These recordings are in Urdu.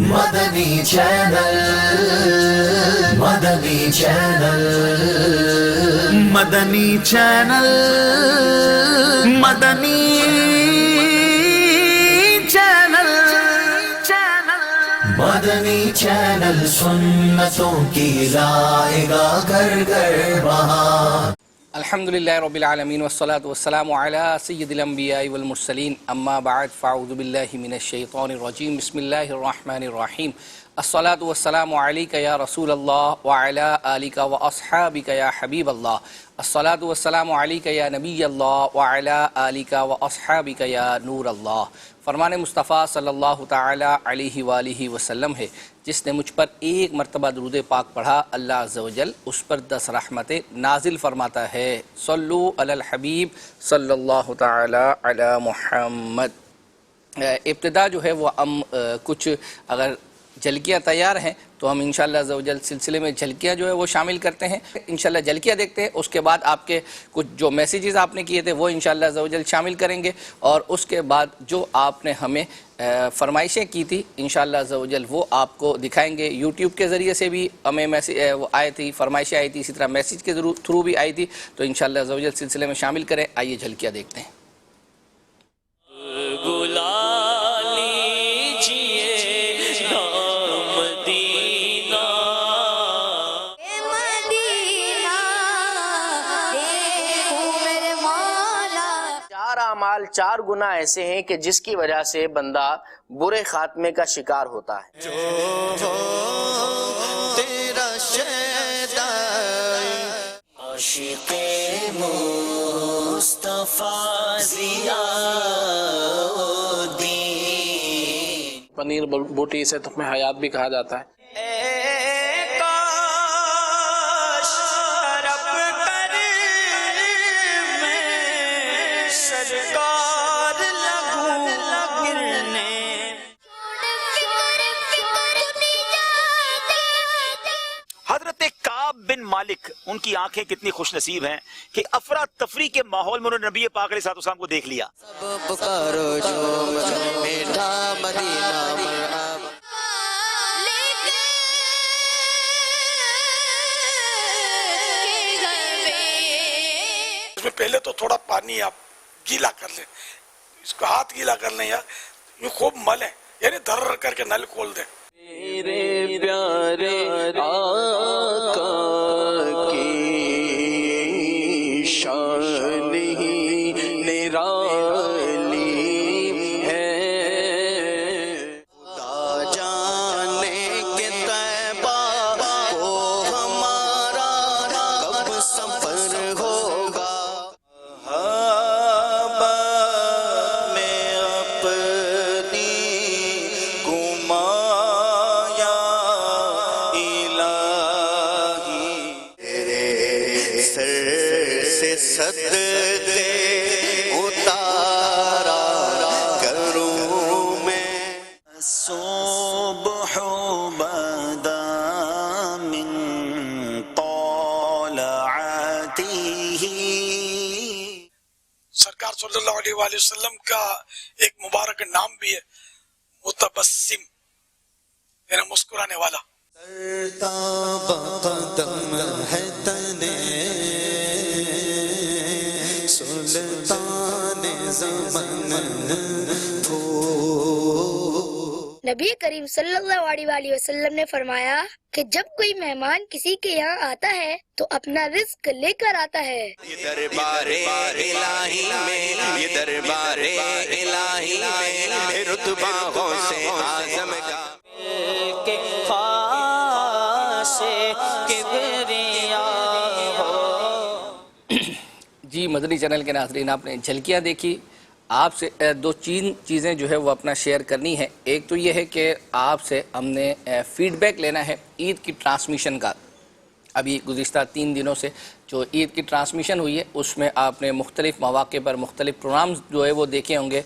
مدنی چینل، مدنی چینل، مدنی چینل، مدنی چینل، مدنی چینل سنتوں کی لائے گا گھر گھر بہار۔ الحمدللہ رب العالمین والصلاة والسلام علی سید الانبیاء والمرسلین، اما بعد فاعوذ باللہ من الشیطان الرجیم، بسم اللہ الرحمن الرحیم۔ الصلاة والسلام علیک یا رسول اللہ وعلی آلک واصحابک یا حبیب اللہ۔ الصلاة والسلام علیک یا نبی اللہ وعلی آلک واصحابک یا نور اللہ۔ فرمان مصطفیٰ صلی اللہ تعالی علیہ وآلہ وسلم ہے، جس نے مجھ پر ایک مرتبہ درود پاک پڑھا، اللہ عز و جل اس پر 10 رحمتیں نازل فرماتا ہے۔ صلو علی الحبیب صلی اللہ تعالی علی محمد۔ ابتدا جو ہے وہ ہم کچھ اگر جھلکیاں تیار ہیں تو ہم انشاءاللہ عز و جل سلسلے میں جھلکیاں جو ہے وہ شامل کرتے ہیں۔ انشاءاللہ جھلکیاں دیکھتے ہیں، اس کے بعد آپ کے کچھ جو میسیجز آپ نے کیے تھے وہ انشاءاللہ عز و جل شامل کریں گے، اور اس کے بعد جو آپ نے ہمیں فرمائشیں کی تھی انشاءاللہ عز و جل وہ آپ کو دکھائیں گے۔ یوٹیوب کے ذریعے سے بھی ہمیں وہ آئے تھی، فرمائشیں آئی تھی، اسی طرح میسیج کے تھرو بھی آئی تھی، تو انشاءاللہ عز و جل سلسلے میں شامل کریں۔ آئیے جھلکیاں دیکھتے ہیں۔ اعمال 4 گناہ ایسے ہیں کہ جس کی وجہ سے بندہ برے خاتمے کا شکار ہوتا ہے۔ جو ہو تیرا شیدائی عاشق مصطفیٰ ضیاء الدین۔ پنیر بوٹی سے تخم حیات بھی کہا جاتا ہے۔ حضرت کعب بن مالک، ان کی آنکھیں کتنی خوش نصیب ہیں کہ افراتفری کے ماحول میں انہوں نے نبی پاک علیہ السلام کو دیکھ لیا۔ سب پکارو جو میٹھا مدینہ مرحبا۔ اس میں پہلے تو تھوڑا پانی آپ گیلا کر لیں، اس کو ہاتھ گیلا کر لیں یا یہ خوب ملیں، یعنی دھر کر کے نل کھول دیں۔ میرے پیارے آقا کی شان ہی نرالی ہے، خدا جانے کہ طیبہ کو ہمارا کب سفر ہوگا۔ صحابہ میں اپنی گما صدقے اتارا کروں میں، صبح بدا من طلعتہ۔ سرکار صلی اللہ علیہ وآلہ وسلم کا ایک مبارک نام بھی ہے متبسم، یعنی مسکرانے والا۔ تاب قدم ہے تنے سلطان زمن نبی کریم صلی اللہ علیہ وآلہ وسلم نے فرمایا کہ جب کوئی مہمان کسی کے یہاں آتا ہے تو اپنا رزق لے کر آتا ہے۔ یہ دربار الہی میں، یہ دربار الہی میں رتبہ غوث اعظم کا کہ خاص کبریا ہو۔ جی مدنی چینل کے ناظرین، آپ نے جھلکیاں دیکھی۔ آپ سے 2-3 چیزیں جو ہے وہ اپنا شیئر کرنی ہے۔ ایک تو یہ ہے کہ آپ سے ہم نے فیڈ بیک لینا ہے عید کی ٹرانسمیشن کا۔ ابھی گزشتہ 3 دنوں سے جو عید کی ٹرانسمیشن ہوئی ہے اس میں آپ نے مختلف مواقع پر مختلف پروگرامز جو ہے وہ دیکھے ہوں گے.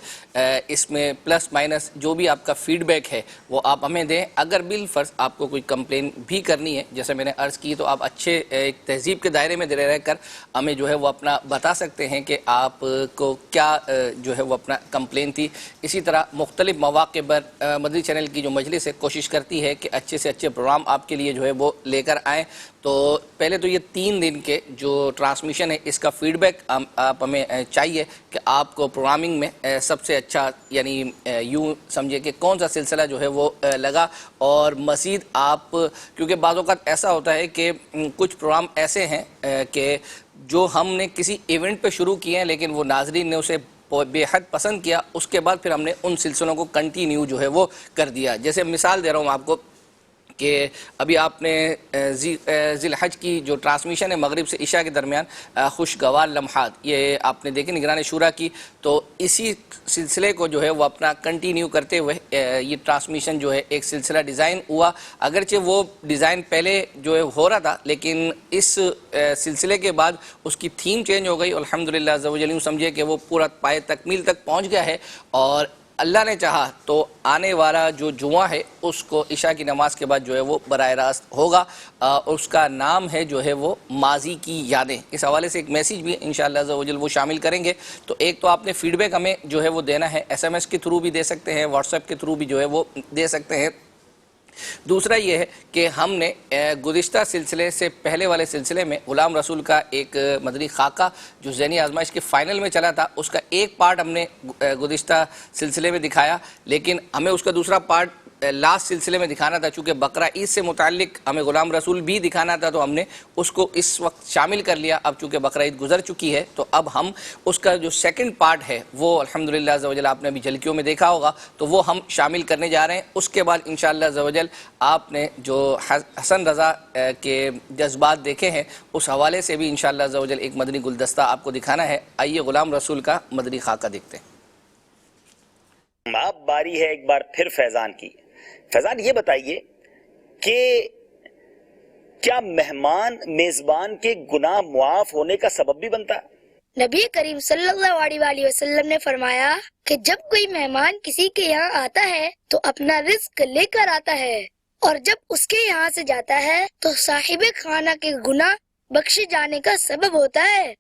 اس میں پلس مائنس جو بھی آپ کا فیڈ بیک ہے وہ آپ ہمیں دیں. اگر بالفرض آپ کو کوئی کمپلین بھی کرنی ہے جیسے میں نے عرض کی تو آپ اچھے ایک تہذیب کے دائرے میں رہ کر ہمیں جو ہے وہ اپنا بتا سکتے ہیں کہ آپ کو کیا جو ہے وہ اپنا کمپلین تھی. اسی طرح مختلف مواقع پر مدنی چینل کی جو مجلس ہے کوشش کرتی ہے کہ اچھے سے اچھے پروگرام آپ کے لیے جو ہے وہ لے کر آئیں. تو پہلے تو یہ 3 دن کے جو ٹرانسمیشن ہے اس کا فیڈ بیک آپ ہمیں چاہیے کہ آپ کو پروگرامنگ میں سب سے اچھا یعنی یوں سمجھے کہ کون سا سلسلہ جو ہے وہ لگا. اور مزید آپ کیونکہ بعض اوقات ایسا ہوتا ہے کہ کچھ پروگرام ایسے ہیں کہ جو ہم نے کسی ایونٹ پہ شروع کیے ہیں لیکن وہ ناظرین نے اسے بے حد پسند کیا, اس کے بعد پھر ہم نے ان سلسلوں کو کنٹینیو جو ہے وہ کر دیا. جیسے مثال دے رہا ہوں آپ کو کہ ابھی آپ نے ذی الحج کی جو ٹرانسمیشن ہے مغرب سے عشاء کے درمیان خوشگوار لمحات یہ آپ نے دیکھے نگران شورا کی, تو اسی سلسلے کو جو ہے وہ اپنا کنٹینیو کرتے ہوئے یہ ٹرانسمیشن جو ہے ایک سلسلہ ڈیزائن ہوا. اگرچہ وہ ڈیزائن پہلے جو ہے ہو رہا تھا لیکن اس سلسلے کے بعد اس کی تھیم چینج ہو گئی. الحمدللہ عز و جل سمجھے کہ وہ پورا پائے تکمیل تک پہنچ گیا ہے اور اللہ نے چاہا تو آنے والا جو جمعہ ہے اس کو عشاء کی نماز کے بعد جو ہے وہ براہ راست ہوگا. اس کا نام ہے جو ہے وہ ماضی کی یادیں. اس حوالے سے ایک میسیج بھی انشاءاللہ عز و جل وہ شامل کریں گے. تو ایک تو آپ نے فیڈ بیک ہمیں جو ہے وہ دینا ہے, SMS کے تھرو بھی دے سکتے ہیں, واٹس ایپ کے تھرو بھی جو ہے وہ دے سکتے ہیں. دوسرا یہ ہے کہ ہم نے گزشتہ سلسلے سے پہلے والے سلسلے میں غلام رسول کا ایک مدنی خاکہ جو ذہنی آزمائش کے فائنل میں چلا تھا اس کا ایک پارٹ ہم نے گزشتہ سلسلے میں دکھایا, لیکن ہمیں اس کا دوسرا پارٹ لاسٹ سلسلے میں دکھانا تھا. چونکہ بقرہ عید سے متعلق ہمیں غلام رسول بھی دکھانا تھا تو ہم نے اس کو اس وقت شامل کر لیا. اب چونکہ بقرہ عید گزر چکی ہے تو اب ہم اس کا جو سیکنڈ پارٹ ہے وہ الحمدللہ عز و جل آپ نے ابھی جھلکیوں میں دیکھا ہوگا تو وہ ہم شامل کرنے جا رہے ہیں. اس کے بعد انشاءاللہ عز و جل آپ نے جو حسن رضا کے جذبات دیکھے ہیں اس حوالے سے بھی انشاءاللہ عز و جل ایک مدنی گلدستہ آپ کو دکھانا ہے. آئیے غلام رسول کا مدنی خاکہ دیکھتے ہیں. اب باری ہے ایک بار پھر فیضان کی. فیضان یہ بتائیے کہ کیا مہمان میزبان کے گناہ معاف ہونے کا سبب بھی بنتا ہے؟ نبی کریم صلی اللہ علیہ وآلہ وسلم نے فرمایا کہ جب کوئی مہمان کسی کے یہاں آتا ہے تو اپنا رزق لے کر آتا ہے اور جب اس کے یہاں سے جاتا ہے تو صاحب خانہ کے گناہ بخشے جانے کا سبب ہوتا ہے.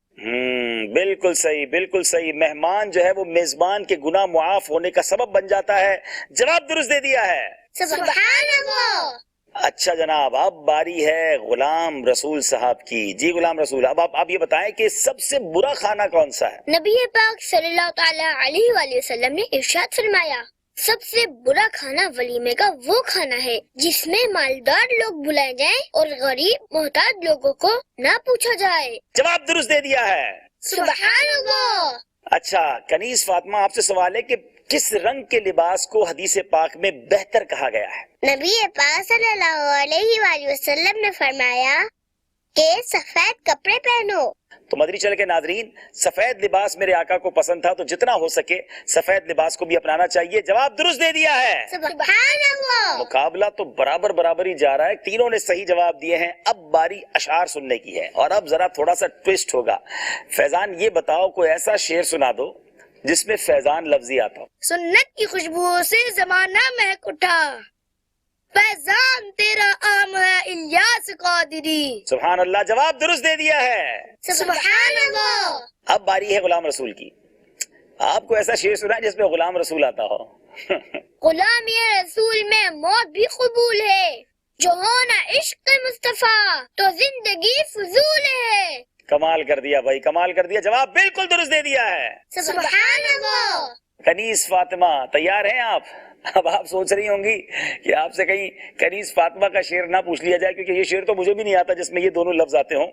بالکل صحیح, بالکل صحیح. مہمان جو ہے وہ میزبان کے گناہ معاف ہونے کا سبب بن جاتا ہے. جواب درست دے دیا ہے. سبحان اللہ. اچھا جناب, اب باری ہے غلام رسول صاحب کی. جی غلام رسول, اب آپ یہ بتائیں کہ سب سے برا کھانا کون سا ہے؟ نبی پاک صلی اللہ تعالی علیہ وآلہ وسلم نے ارشاد فرمایا سب سے برا کھانا ولیمے کا وہ کھانا ہے جس میں مالدار لوگ بلائے جائیں اور غریب محتاج لوگوں کو نہ پوچھا جائے. جواب درست دے دیا ہے. سبحان اللہ. اچھا کنیز فاطمہ, آپ سے سوال ہے کہ کس رنگ کے لباس کو حدیث پاک میں بہتر کہا گیا ہے؟ نبی پاک صلی اللہ علیہ وآلہ وسلم نے فرمایا کہ سفید کپڑے پہنو. تو مدنی چینل کے ناظرین, سفید لباس میرے آقا کو پسند تھا تو جتنا ہو سکے سفید لباس کو بھی اپنانا چاہیے. جواب درست دے دیا ہے. سبحان اللہ. مقابلہ تو برابر ہی جا رہا ہے. تینوں نے صحیح جواب دیے ہیں. اب باری اشعار سننے کی ہے اور اب ذرا تھوڑا سا ٹویسٹ ہوگا. فیضان یہ بتاؤ کوئی ایسا شعر سنا دو جس میں فیضان لفظی آتا ہو. سنت کی خوشبو سے زمانہ مہک اٹھا, فیضان تیرا عام ہے الیاس قادری. سبحان اللہ. جواب درست دے دیا ہے. سبحان اللہ. اب باری ہے غلام رسول کی. آپ کو ایسا شعر سنا جس میں غلام رسول آتا ہو. غلامی رسول میں موت بھی قبول ہے, جو ہونا عشق مصطفیٰ تو زندگی فضول ہے. کمال کر دیا بھائی, کمال کر دیا. جواب بالکل درست دے دیا ہے. سبحان اللہ. کنیز فاطمہ تیار ہیں آپ؟ اب آپ سوچ رہی ہوں گی کہ آپ سے کہیں کنیز فاطمہ کا شعر نہ پوچھ لیا جائے, کیونکہ یہ شعر تو مجھے بھی نہیں آتا جس میں یہ دونوں لفظ آتے ہوں.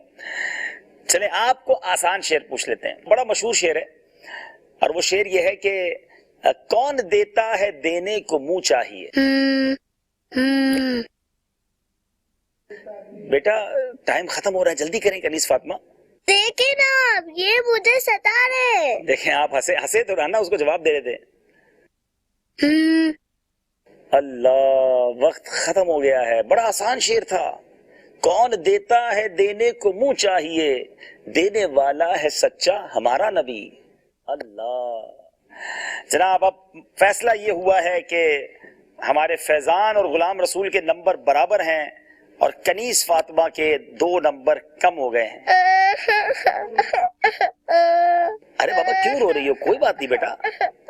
چلیں آپ کو آسان شعر پوچھ لیتے ہیں. بڑا مشہور شعر ہے اور وہ شعر یہ ہے کہ کون دیتا ہے دینے کو منہ چاہیے. بیٹا ٹائم ختم ہو رہا ہے, جلدی کریں کنیز فاطمہ. دیکھیں نا آپ, یہ مجھے ستا رہے. دیکھیں آپ ہنسے تو رہنا, اس کو جواب دے دیتے. اللہ, وقت ختم ہو گیا ہے. بڑا آسان شعر تھا. کون دیتا ہے دینے کو منہ چاہیے، دینے والا ہے سچا ہمارا نبی۔ اللہ جناب، اب فیصلہ یہ ہوا ہے کہ ہمارے فیضان اور غلام رسول کے نمبر برابر ہیں اور کنیز فاطمہ کے 2 نمبر کم ہو گئے ہیں۔ ارے بابا کیوں رو رہی ہو؟ کوئی بات نہیں بیٹا،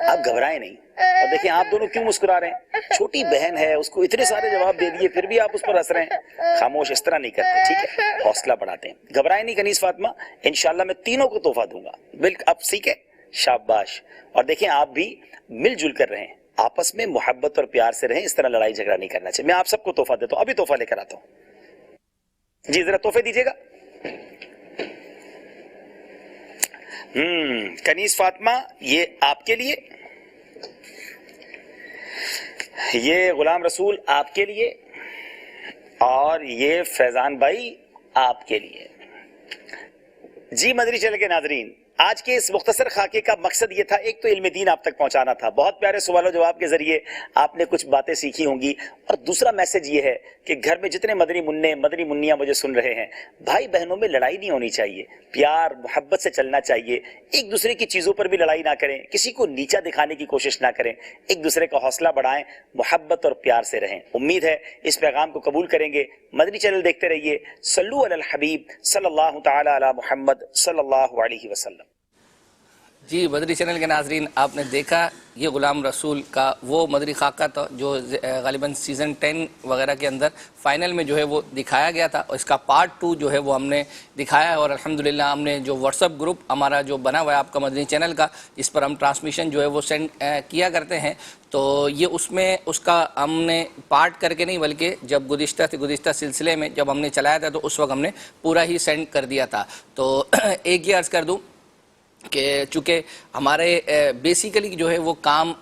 آپ گھبرائیں نہیں۔ اور دیکھیں آپ دونوں کیوں مسکرا رہے ہیں؟ چھوٹی بہن ہے، اس کو اتنے سارے جواب دے دیے پھر بھی آپ اس پر ہنس رہے ہیں۔ خاموش، اس طرح نہیں کرتے، ٹھیک ہے؟ حوصلہ بڑھاتے ہیں، گھبرائیں نہیں کنیز فاطمہ، انشاءاللہ میں تینوں کو تحفہ دوں گا۔ بالکل، اب ٹھیک ہے، شاباش۔ اور دیکھیں آپ بھی مل جل کر رہیں، آپس میں محبت اور پیار سے رہیں، اس طرح لڑائی جھگڑا نہیں کرنا چاہیے۔ میں آپ سب کو تحفہ دیتا ہوں، ابھی تحفہ لے کر آتا ہوں۔ جی ذرا تحفے دیجیے گا۔ کنیز فاطمہ یہ آپ کے لیے، یہ غلام رسول آپ کے لیے، اور یہ فیضان بھائی آپ کے لیے۔ جی مدری چینل کے ناظرین، آج کے اس مختصر خاکے کا مقصد یہ تھا، ایک تو علم دین آپ تک پہنچانا تھا، بہت پیارے سوال و جواب کے ذریعے آپ نے کچھ باتیں سیکھی ہوں گی، اور دوسرا میسج یہ ہے کہ گھر میں جتنے مدنی منع مدنی منیاں مجھے سن رہے ہیں، بھائی بہنوں میں لڑائی نہیں ہونی چاہیے، پیار محبت سے چلنا چاہیے، ایک دوسرے کی چیزوں پر بھی لڑائی نہ کریں، کسی کو نیچا دکھانے کی کوشش نہ کریں، ایک دوسرے کا حوصلہ بڑھائیں، محبت اور پیار سے رہیں۔ امید ہے اس پیغام کو قبول کریں گے۔ مدنی چینل دیکھتے رہیے۔ صلو علی الحبیب صلی اللہ تعالی علی محمد صلی اللہ علیہ وسلم۔ جی مدری چینل کے ناظرین، آپ نے دیکھا یہ غلام رسول کا وہ مدری خاکہ تھا جو غالباً سیزن 10 وغیرہ کے اندر فائنل میں جو ہے وہ دکھایا گیا تھا، اور اس کا پارٹ 2 جو ہے وہ ہم نے دکھایا ہے، اور الحمدللہ ہم نے جو واٹس ایپ گروپ ہمارا جو بنا ہوا ہے آپ کا مدنی چینل کا، جس پر ہم ٹرانسمیشن جو ہے وہ سینڈ کیا کرتے ہیں، تو یہ اس کا ہم نے پارٹ کر کے نہیں، بلکہ جب گزشتہ سلسلے میں جب ہم نے چلایا تھا تو اس وقت ہم نے پورا ہی سینڈ کر دیا تھا۔ تو ایک یہ عرض کر دوں کہ چونکہ ہمارے بیسیکلی جو ہے وہ کام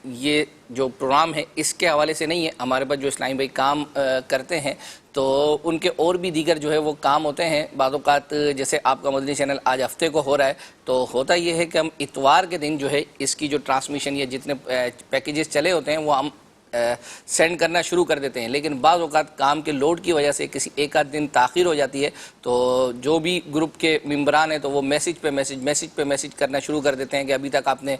یہ جو پروگرام ہے اس کے حوالے سے نہیں ہے، ہمارے پاس جو اسلامی بھائی کام کرتے ہیں تو ان کے اور بھی دیگر جو ہے وہ کام ہوتے ہیں۔ بعض اوقات جیسے آپ کا مدنی چینل آج ہفتے کو ہو رہا ہے، تو ہوتا یہ ہے کہ ہم اتوار کے دن جو ہے اس کی جو ٹرانسمیشن یا جتنے پیکیجز چلے ہوتے ہیں وہ ہم سینڈ کرنا شروع کر دیتے ہیں، لیکن بعض اوقات کام کے لوڈ کی وجہ سے کسی ایک آدھ دن تاخیر ہو جاتی ہے، تو جو بھی گروپ کے ممبران ہیں تو وہ میسج پہ میسج کرنا شروع کر دیتے ہیں کہ ابھی تک آپ نے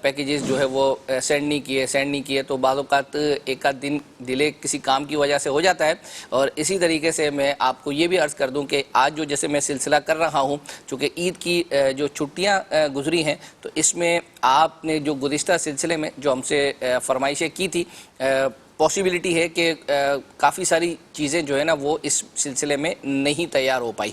پیکیجز جو ہے وہ سینڈ نہیں کیے، تو بعض اوقات ایک آدھ دن ڈیلے کسی کام کی وجہ سے ہو جاتا ہے۔ اور اسی طریقے سے میں آپ کو یہ بھی عرض کر دوں کہ آج جو جیسے میں سلسلہ کر رہا ہوں، چونکہ عید کی جو چھٹیاں گزری ہیں، تو اس میں آپ نے جو گزشتہ سلسلے میں جو ہم سے فرمائشیں کی تھی، پاسبلٹی ہے کہ کافی ساری چیزیں جو ہے نا وہ اس سلسلے میں نہیں تیار ہو پائی،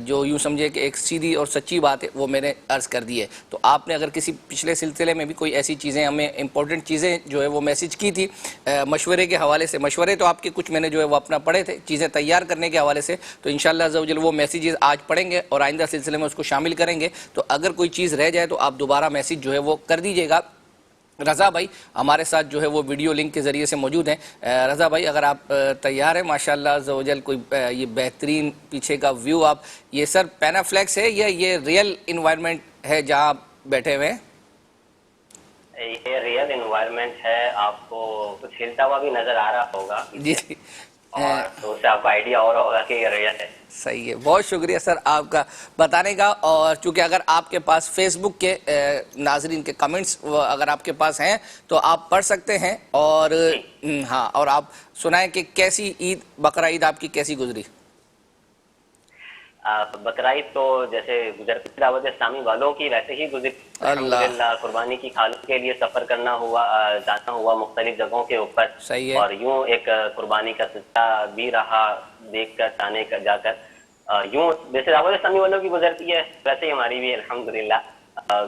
جو یوں سمجھے کہ ایک سیدھی اور سچی بات ہے وہ میں نے عرض کر دی ہے۔ تو آپ نے اگر کسی پچھلے سلسلے میں بھی کوئی ایسی چیزیں ہمیں امپورٹنٹ چیزیں جو ہے وہ میسج کی تھی مشورے کے حوالے سے، مشورے تو آپ کے کچھ میں نے جو ہے وہ اپنا پڑھے تھے چیزیں تیار کرنے کے حوالے سے، تو انشاءاللہ عز و جل وہ میسیجز آج پڑھیں گے اور آئندہ سلسلے میں اس کو شامل کریں گے۔ تو اگر کوئی چیز رہ جائے تو آپ دوبارہ میسیج جو ہے وہ کر دیجیے گا۔ رضا بھائی ہمارے ساتھ جو ہے وہ ویڈیو لنک کے ذریعے سے موجود ہیں۔ رضا بھائی اگر آپ تیار ہیں، ماشاءاللہ عز و جل، کوئی یہ بہترین پیچھے کا ویو، آپ یہ سر پینافلیکس ہے یا یہ ریئل انوائرمنٹ ہے جہاں آپ بیٹھے ہوئے ہیں؟ یہ ریئل انوائرمنٹ ہے، آپ کو کچھ ہلتا ہوا بھی نظر آ رہا ہوگا جی، اور تو اس سے آپ کو آئیڈیا اور ہوگا کہ یہ ریئل ہے۔ صحیح ہے، بہت شکریہ سر آپ کا بتانے کا۔ اور چونکہ اگر آپ کے پاس فیس بک کے ناظرین کے کمنٹس اگر آپ کے پاس ہیں تو آپ پڑھ سکتے ہیں، اور ہاں، اور آپ سنائیں کہ کیسی بقرہ عید آپ کی کیسی گزری؟ بقرعید تو جیسے گزرتی دعوت اسلامی والوں کی ویسے ہی گزری، الحمدللہ۔ قربانی کی کھالوں کے لیے سفر جانا ہوا مختلف جگہوں کے اوپر، اور یوں ایک قربانی کا سلسلہ بھی رہا، دیکھ کر جا کر یوں جیسے دعوت اسلامی والوں کی گزرتی ہے ویسے ہی ہماری بھی الحمدللہ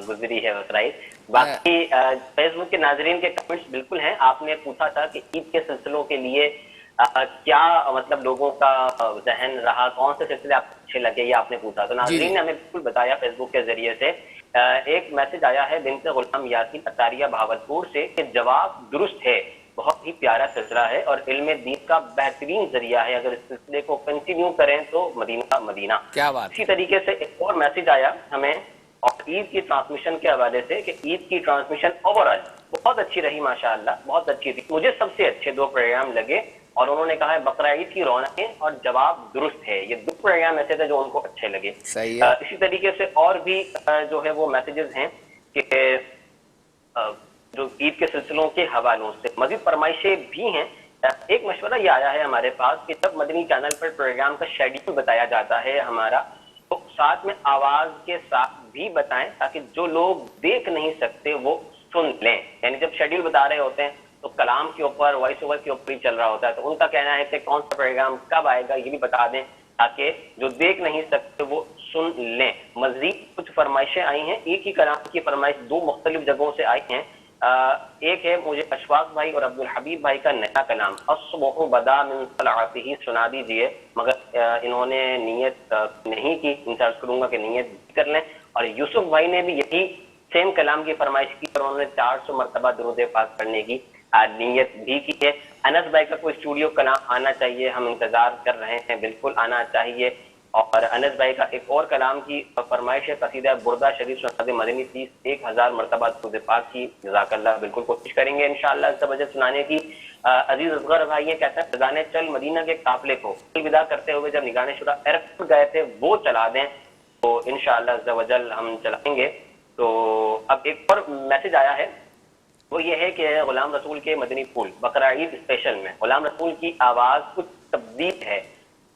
گزری ہے بقرعید۔ باقی فیس بک کے ناظرین کے کمنٹس بالکل ہیں۔ آپ نے پوچھا تھا کہ عید کے سلسلوں کے لیے کیا مطلب لوگوں کا ذہن رہا، کون سے سلسلے آپ کو اچھے لگے، یہ آپ نے پوچھا، تو ناظرین نے ہمیں بالکل بتایا فیس بک کے ذریعے سے۔ ایک میسج آیا ہے بنت غلام یاسین اتاریہ بہاولپور سے کہ جواب درست ہے، بہت ہی پیارا سلسلہ ہے اور علم دین کا بہترین ذریعہ ہے، اگر اس سلسلے کو کنٹینیو کریں تو مدینہ۔ کیا بات۔ اسی طریقے سے ایک اور میسج آیا ہمیں اور عید کی ٹرانسمیشن کے حوالے سے کہ عید کی ٹرانسمیشن اوور آل بہت اچھی رہی، ماشاءاللہ بہت اچھی تھی۔ مجھے سب سے اچھے 2 پروگرام لگے اور انہوں نے کہا ہے بقرہ عید کی رونقیں اور جواب درست ہے. یہ 2 پروگرام ایسے تھے جو ان کو اچھے لگے. اسی طریقے سے اور بھی جو ہے وہ میسیجز ہیں کہ جو عید کے سلسلوں کے حوالوں سے مزید فرمائشیں بھی ہیں. ایک مشورہ یہ آیا ہے ہمارے پاس کہ جب مدنی چینل پر پروگرام کا شیڈیول بتایا جاتا ہے ہمارا، تو ساتھ میں آواز کے ساتھ بھی بتائیں تاکہ جو لوگ دیکھ نہیں سکتے وہ سن لیں. یعنی جب شیڈیول بتا رہے ہوتے ہیں تو کلام کے اوپر، وائس اوور کے اوپر ہی چل رہا ہوتا ہے، تو ان کا کہنا ہے کہ کون سا پروگرام کب آئے گا یہ بھی بتا دیں تاکہ جو دیکھ نہیں سکتے وہ سن لیں. مزید کچھ فرمائشیں آئی ہیں. ایک ہی کلام کی فرمائش 2 مختلف جگہوں سے آئی ہیں. ایک ہے مجھے اشفاق بھائی اور عبدالحبیب بھائی کا نیا کلام الصبح بدا من طلعته سنا دیجئے، مگر انہوں نے نیت نہیں کی. ان سے عرض کروں گا کہ نیت کر لیں. اور یوسف بھائی نے بھی یہی سیم کلام کی فرمائش کی اور انہوں نے 400 مرتبہ درود پاک پڑھنے کی نیت بھی کی ہے. انس بھائی کا کوئی اسٹوڈیو کلام آنا چاہیے، ہم انتظار کر رہے ہیں، بالکل آنا چاہیے. اور انس بھائی کا ایک اور کلام کی فرمائش ہے قصیدہ بردہ شریف سناد مدنی 30,000 مرتبہ درود پاک کی. جزاک اللہ، بالکل کوشش کریں گے انشاءاللہ اس وجہ سنانے کی. عزیز اصغر بھائی یہ کہتے ہیں نگران چل مدینہ کے قافلے کو الوداع کرتے ہوئے جب نگران شورا ایئرپورٹ گئے تھے وہ چلا دیں، تو انشاءاللہ عز و جل ہم چلائیں گے. تو اب ایک اور میسج آیا ہے، وہ یہ ہے کہ غلام رسول کے مدنی پھول بقرہ عید اسپیشل میں غلام رسول کی آواز کچھ تبدیل ہے،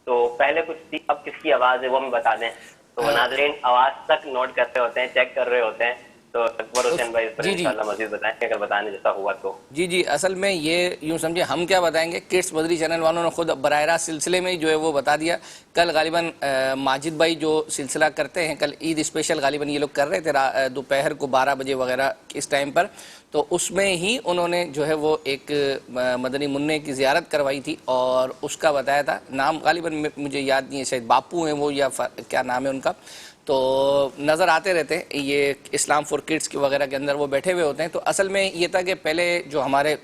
تو پہلے کچھ تھی اب کس کی آواز ہے وہ ہمیں بتا دیں. تو ناظرین آواز تک نوٹ کرتے ہوتے ہیں، چیک کر رہے ہوتے ہیں، تو اکبر حسین بھائی اس پر انشاءاللہ مزید بتائیں کہ اگر بتانے جیسا ہوا تو. جی اصل میں یہ یوں سمجھے ہم کیا بتائیں گے، کڈس مدری چینل والوں نے خود براہ راست سلسلے میں ہی جو ہے وہ بتا دیا. کل غالباً ماجد بھائی جو سلسلہ کرتے ہیں، کل عید اسپیشل غالباً یہ لوگ کر رہے تھے دوپہر کو 12 بجے وغیرہ اس ٹائم پر، تو اس میں ہی انہوں نے جو ہے وہ ایک مدنی منع کی زیارت کروائی تھی اور اس کا بتایا تھا. نام غالباً مجھے یاد نہیں ہے، شاید باپو ہیں وہ یا کیا نام ہے ان کا. تو نظر آتے رہتے ہیں یہ اسلام فور کڈس کی وغیرہ کے اندر وہ بیٹھے ہوئے ہوتے ہیں. تو اصل میں یہ تھا کہ پہلے جو ہمارے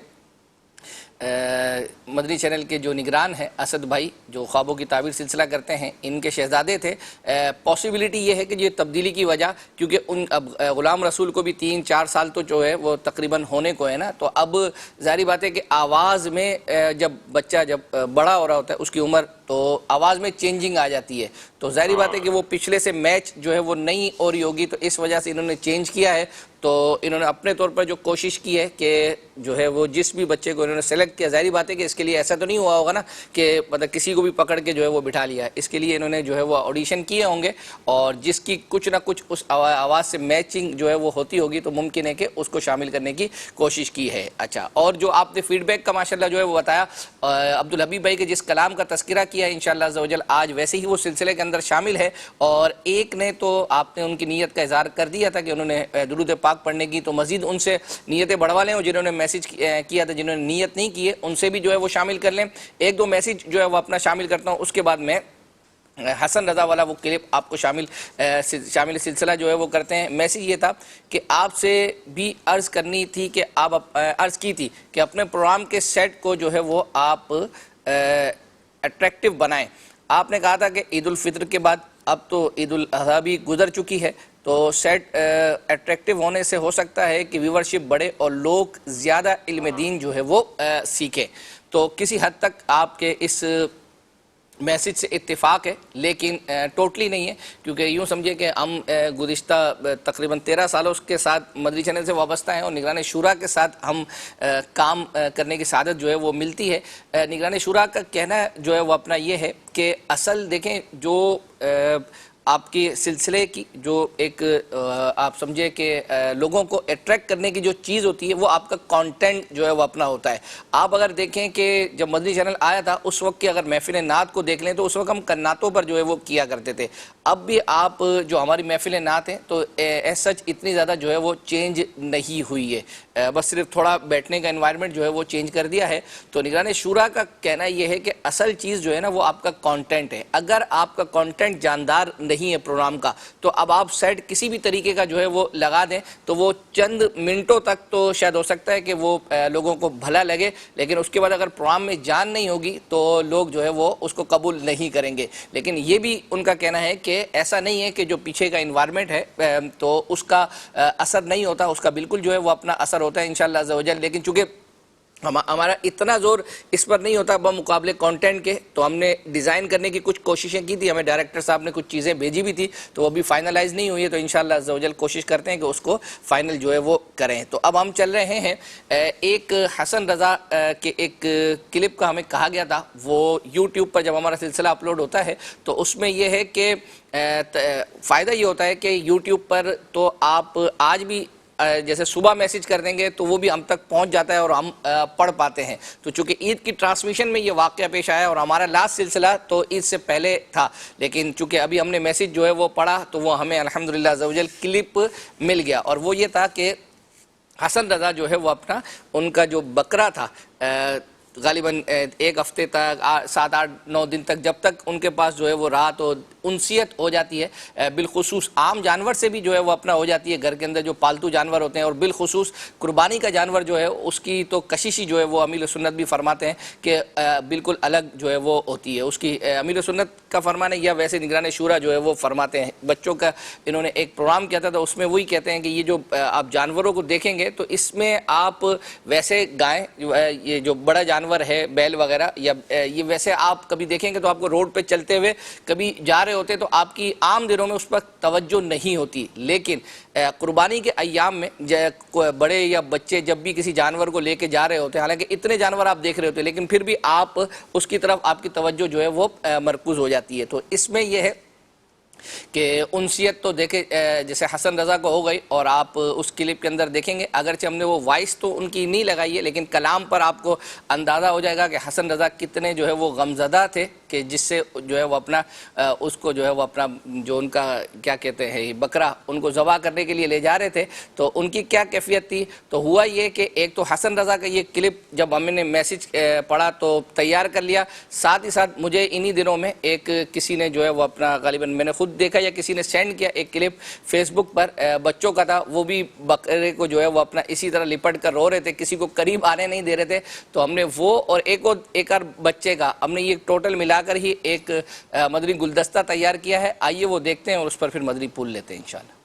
مدنی چینل کے جو نگران ہیں اسد بھائی جو خوابوں کی تعبیر سلسلہ کرتے ہیں، ان کے شہزادے تھے. پاسبلٹی یہ ہے کہ یہ تبدیلی کی وجہ کیونکہ ان اب غلام رسول کو بھی 3-4 سال تو جو ہے وہ تقریباً ہونے کو ہے نا، تو اب ظاہری بات ہے کہ آواز میں جب بچہ جب بڑا ہو رہا ہوتا ہے اس کی عمر، تو آواز میں چینجنگ آ جاتی ہے. تو ظاہری بات ہے کہ وہ پچھلے سے میچ جو ہے وہ نہیں ہو رہی ہوگی، تو اس وجہ سے انہوں نے چینج کیا ہے. تو انہوں نے اپنے طور پر جو کوشش کی ہے کہ جو ہے وہ جس بھی بچے کو انہوں نے سلیکٹ کیا، ظاہری بات ہے کہ اس کے لیے ایسا تو نہیں ہوا ہوگا نا کہ مطلب کسی کو بھی پکڑ کے جو ہے وہ بٹھا لیا ہے. اس کے لیے انہوں نے جو ہے وہ آڈیشن کیے ہوں گے اور جس کی کچھ نہ کچھ اس آواز سے میچنگ جو ہے وہ ہوتی ہوگی تو ممکن ہے کہ اس کو شامل کرنے کی کوشش کی ہے. اچھا، اور جو آپ نے فیڈ بیک کا ماشاءاللہ جو ہے وہ بتایا عبدالحبیب بھائی کے جس کلام کا تذکرہ کیا ہے انشاءاللہ عز و جل آج ویسے ہی وہ سلسلے کے اندر شامل ہے. اور ایک نے تو آپ نے ان کی نیت کا اظہار کر دیا تھا کہ انہوں نے درود پاک پڑھنے کی، تو مزید ان سے نیتیں بڑھوا لیں، اور جنہوں نے میسج کیا تھا جنہوں نے نیت نہیں کی ہے ان سے بھی جو ہے وہ شامل کر لیں. 1-2 میسج جو ہے وہ اپنا شامل کرتا ہوں، اس کے بعد میں حسن رضا والا وہ کلپ آپ کو شامل سلسلہ جو ہے وہ کرتے ہیں. میسج یہ تھا کہ آپ سے بھی عرض کرنی تھی کہ آپ عرض کی تھی کہ اپنے پروگرام کے سیٹ کو جو ہے وہ آپ اٹریکٹیو بنائیں. آپ نے کہا تھا کہ عید الفطر کے بعد اب تو عید الاضحیٰ بھی گزر چکی ہے، تو سیٹ اٹریکٹیو ہونے سے ہو سکتا ہے کہ ویورشپ بڑھے اور لوگ زیادہ علم دین جو ہے وہ سیکھیں. تو کسی حد تک آپ کے اس میسج سے اتفاق ہے، لیکن ٹوٹلی نہیں ہے، کیونکہ یوں سمجھے کہ ہم گزشتہ تقریباً 13 سالوں کے ساتھ مدنی چینل سے وابستہ ہیں اور نگران شورا کے ساتھ ہم کام کرنے کی سعادت جو ہے وہ ملتی ہے. نگران شورا کا کہنا جو ہے وہ اپنا یہ ہے کہ اصل دیکھیں جو آپ کی سلسلے کی جو ایک آپ سمجھے کہ لوگوں کو اٹریکٹ کرنے کی جو چیز ہوتی ہے وہ آپ کا کانٹینٹ جو ہے وہ اپنا ہوتا ہے. آپ اگر دیکھیں کہ جب مدنی چینل آیا تھا اس وقت کی اگر محفل نعت کو دیکھ لیں تو اس وقت ہم کناتوں پر جو ہے وہ کیا کرتے تھے. اب بھی آپ جو ہماری محفل نعت ہیں تو ایز سچ اتنی زیادہ جو ہے وہ چینج نہیں ہوئی ہے، بس صرف تھوڑا بیٹھنے کا انوائرمنٹ جو ہے وہ چینج کر دیا ہے. تو نگران شورا کا کہنا یہ ہے کہ اصل چیز جو ہے نا وہ آپ کا کانٹینٹ ہے. اگر آپ کا کانٹینٹ جاندار نہیں ہے پروگرام کا تو اب آپ سیٹ کسی بھی طریقے کا جو ہے وہ لگا دیں تو وہ چند منٹوں تک تو شاید ہو سکتا ہے کہ وہ لوگوں کو بھلا لگے، لیکن اس کے بعد اگر پروگرام میں جان نہیں ہوگی تو لوگ جو ہے وہ اس کو قبول نہیں کریں گے. لیکن یہ بھی ان کا کہنا ہے کہ ایسا نہیں ہے کہ جو پیچھے کا انوائرمنٹ ہے تو اس کا اثر نہیں ہوتا، اس کا بالکل جو ہے وہ اپنا اثر ہوتا ہے انشاءاللہ عز و جل. لیکن چونکہ ہمارا اتنا زور اس پر نہیں ہوتا بمقابلے کانٹینٹ کے، تو ہم نے ڈیزائن کرنے کی کچھ کوششیں کی تھی، ہمیں ڈائریکٹر صاحب نے کچھ چیزیں بھیجی بھی تھی، تو وہ بھی فائنلائز نہیں ہوئی ہے، تو انشاءاللہ عز و جل کوشش کرتے ہیں کہ اس کو فائنل جو ہے وہ کریں۔ تو اب ہم چل رہے ہیں ایک حسن رضا کے ایک کلپ کا ہمیں کہا گیا تھا، وہ یوٹیوب پر جب ہمارا سلسلہ اپلوڈ ہوتا ہے تو اس میں یہ ہے کہ فائدہ یہ ہوتا ہے کہ یوٹیوب پر تو آپ آج بھی جیسے صبح میسیج کر دیں گے تو وہ بھی ہم تک پہنچ جاتا ہے اور ہم پڑھ پاتے ہیں۔ تو چونکہ عید کی ٹرانسمیشن میں یہ واقعہ پیش آیا اور ہمارا لاسٹ سلسلہ تو عید سے پہلے تھا، لیکن چونکہ ابھی ہم نے میسیج جو ہے وہ پڑھا تو وہ ہمیں الحمدللہ عز و جل کلپ مل گیا، اور وہ یہ تھا کہ حسن رضا جو ہے وہ اپنا ان کا جو بکرا تھا غالباً ایک ہفتے تک 7-8-9 دن تک، جب تک ان کے پاس جو ہے وہ رہا تو انسیت ہو جاتی ہے، بالخصوص عام جانور سے بھی جو ہے وہ اپنا ہو جاتی ہے، گھر کے اندر جو پالتو جانور ہوتے ہیں، اور بالخصوص قربانی کا جانور جو ہے اس کی تو کششی جو ہے وہ امیر سنت بھی فرماتے ہیں کہ بالکل الگ جو ہے وہ ہوتی ہے اس کی۔ امیر سنت کا فرمان ہے یا ویسے نگران شورا جو ہے وہ فرماتے ہیں، بچوں کا انہوں نے ایک پروگرام کیا تھا تو اس میں وہی کہتے ہیں کہ یہ جو آپ جانوروں کو دیکھیں گے تو اس میں آپ ویسے گائیں، یہ جو بڑا جانور ہے بیل وغیرہ، یا یہ ویسے آپ کبھی دیکھیں گے تو آپ کو روڈ پہ چلتے ہوئے کبھی جا رہے ہوتے تو آپ کی عام دنوں میں اس پر توجہ نہیں ہوتی، لیکن قربانی کے ایام میں بڑے یا بچے جب بھی کسی جانور کو لے کے جا رہے ہوتے ہیں، حالانکہ اتنے جانور آپ دیکھ رہے ہوتے ہیں لیکن پھر بھی آپ اس کی طرف آپ کی توجہ جو ہے وہ مرکوز ہو جاتی ہے۔ تو اس میں یہ ہے کہ انسیت تو دیکھیں جیسے حسن رضا کو ہو گئی، اور آپ اس کلپ کے اندر دیکھیں گے اگرچہ ہم نے وہ وائس تو ان کی نہیں لگائی ہے لیکن کلام پر آپ کو اندازہ ہو جائے گا کہ حسن رضا کتنے جو ہے وہ غمزدہ تھے کہ جس سے جو ہے وہ اپنا اس کو جو ہے وہ اپنا جو ان کا کیا کہتے ہیں بکرا ان کو ذبح کرنے کے لیے لے جا رہے تھے تو ان کی کیا کیفیت تھی۔ تو ہوا یہ کہ ایک تو حسن رضا کا یہ کلپ جب ہم نے میسیج پڑھا تو تیار کر لیا، ساتھ ہی ساتھ مجھے انہی دنوں میں ایک کسی نے جو ہے وہ اپنا غالباً میں نے خود دیکھا یا کسی نے سینڈ کیا ایک کلپ فیس بک پر بچوں کا تھا، وہ بھی بکرے کو جو ہے وہ اپنا اسی طرح لپٹ کر رو رہے تھے، کسی کو قریب آنے نہیں دے رہے تھے، تو ہم نے وہ اور ایک اور بچے کا ہم نے یہ ٹوٹل ملا کر ہی ایک مدنی گلدستہ تیار کیا ہے۔ آئیے وہ دیکھتے ہیں اور اس پر پھر مدنی پھول لیتے ہیں انشاءاللہ۔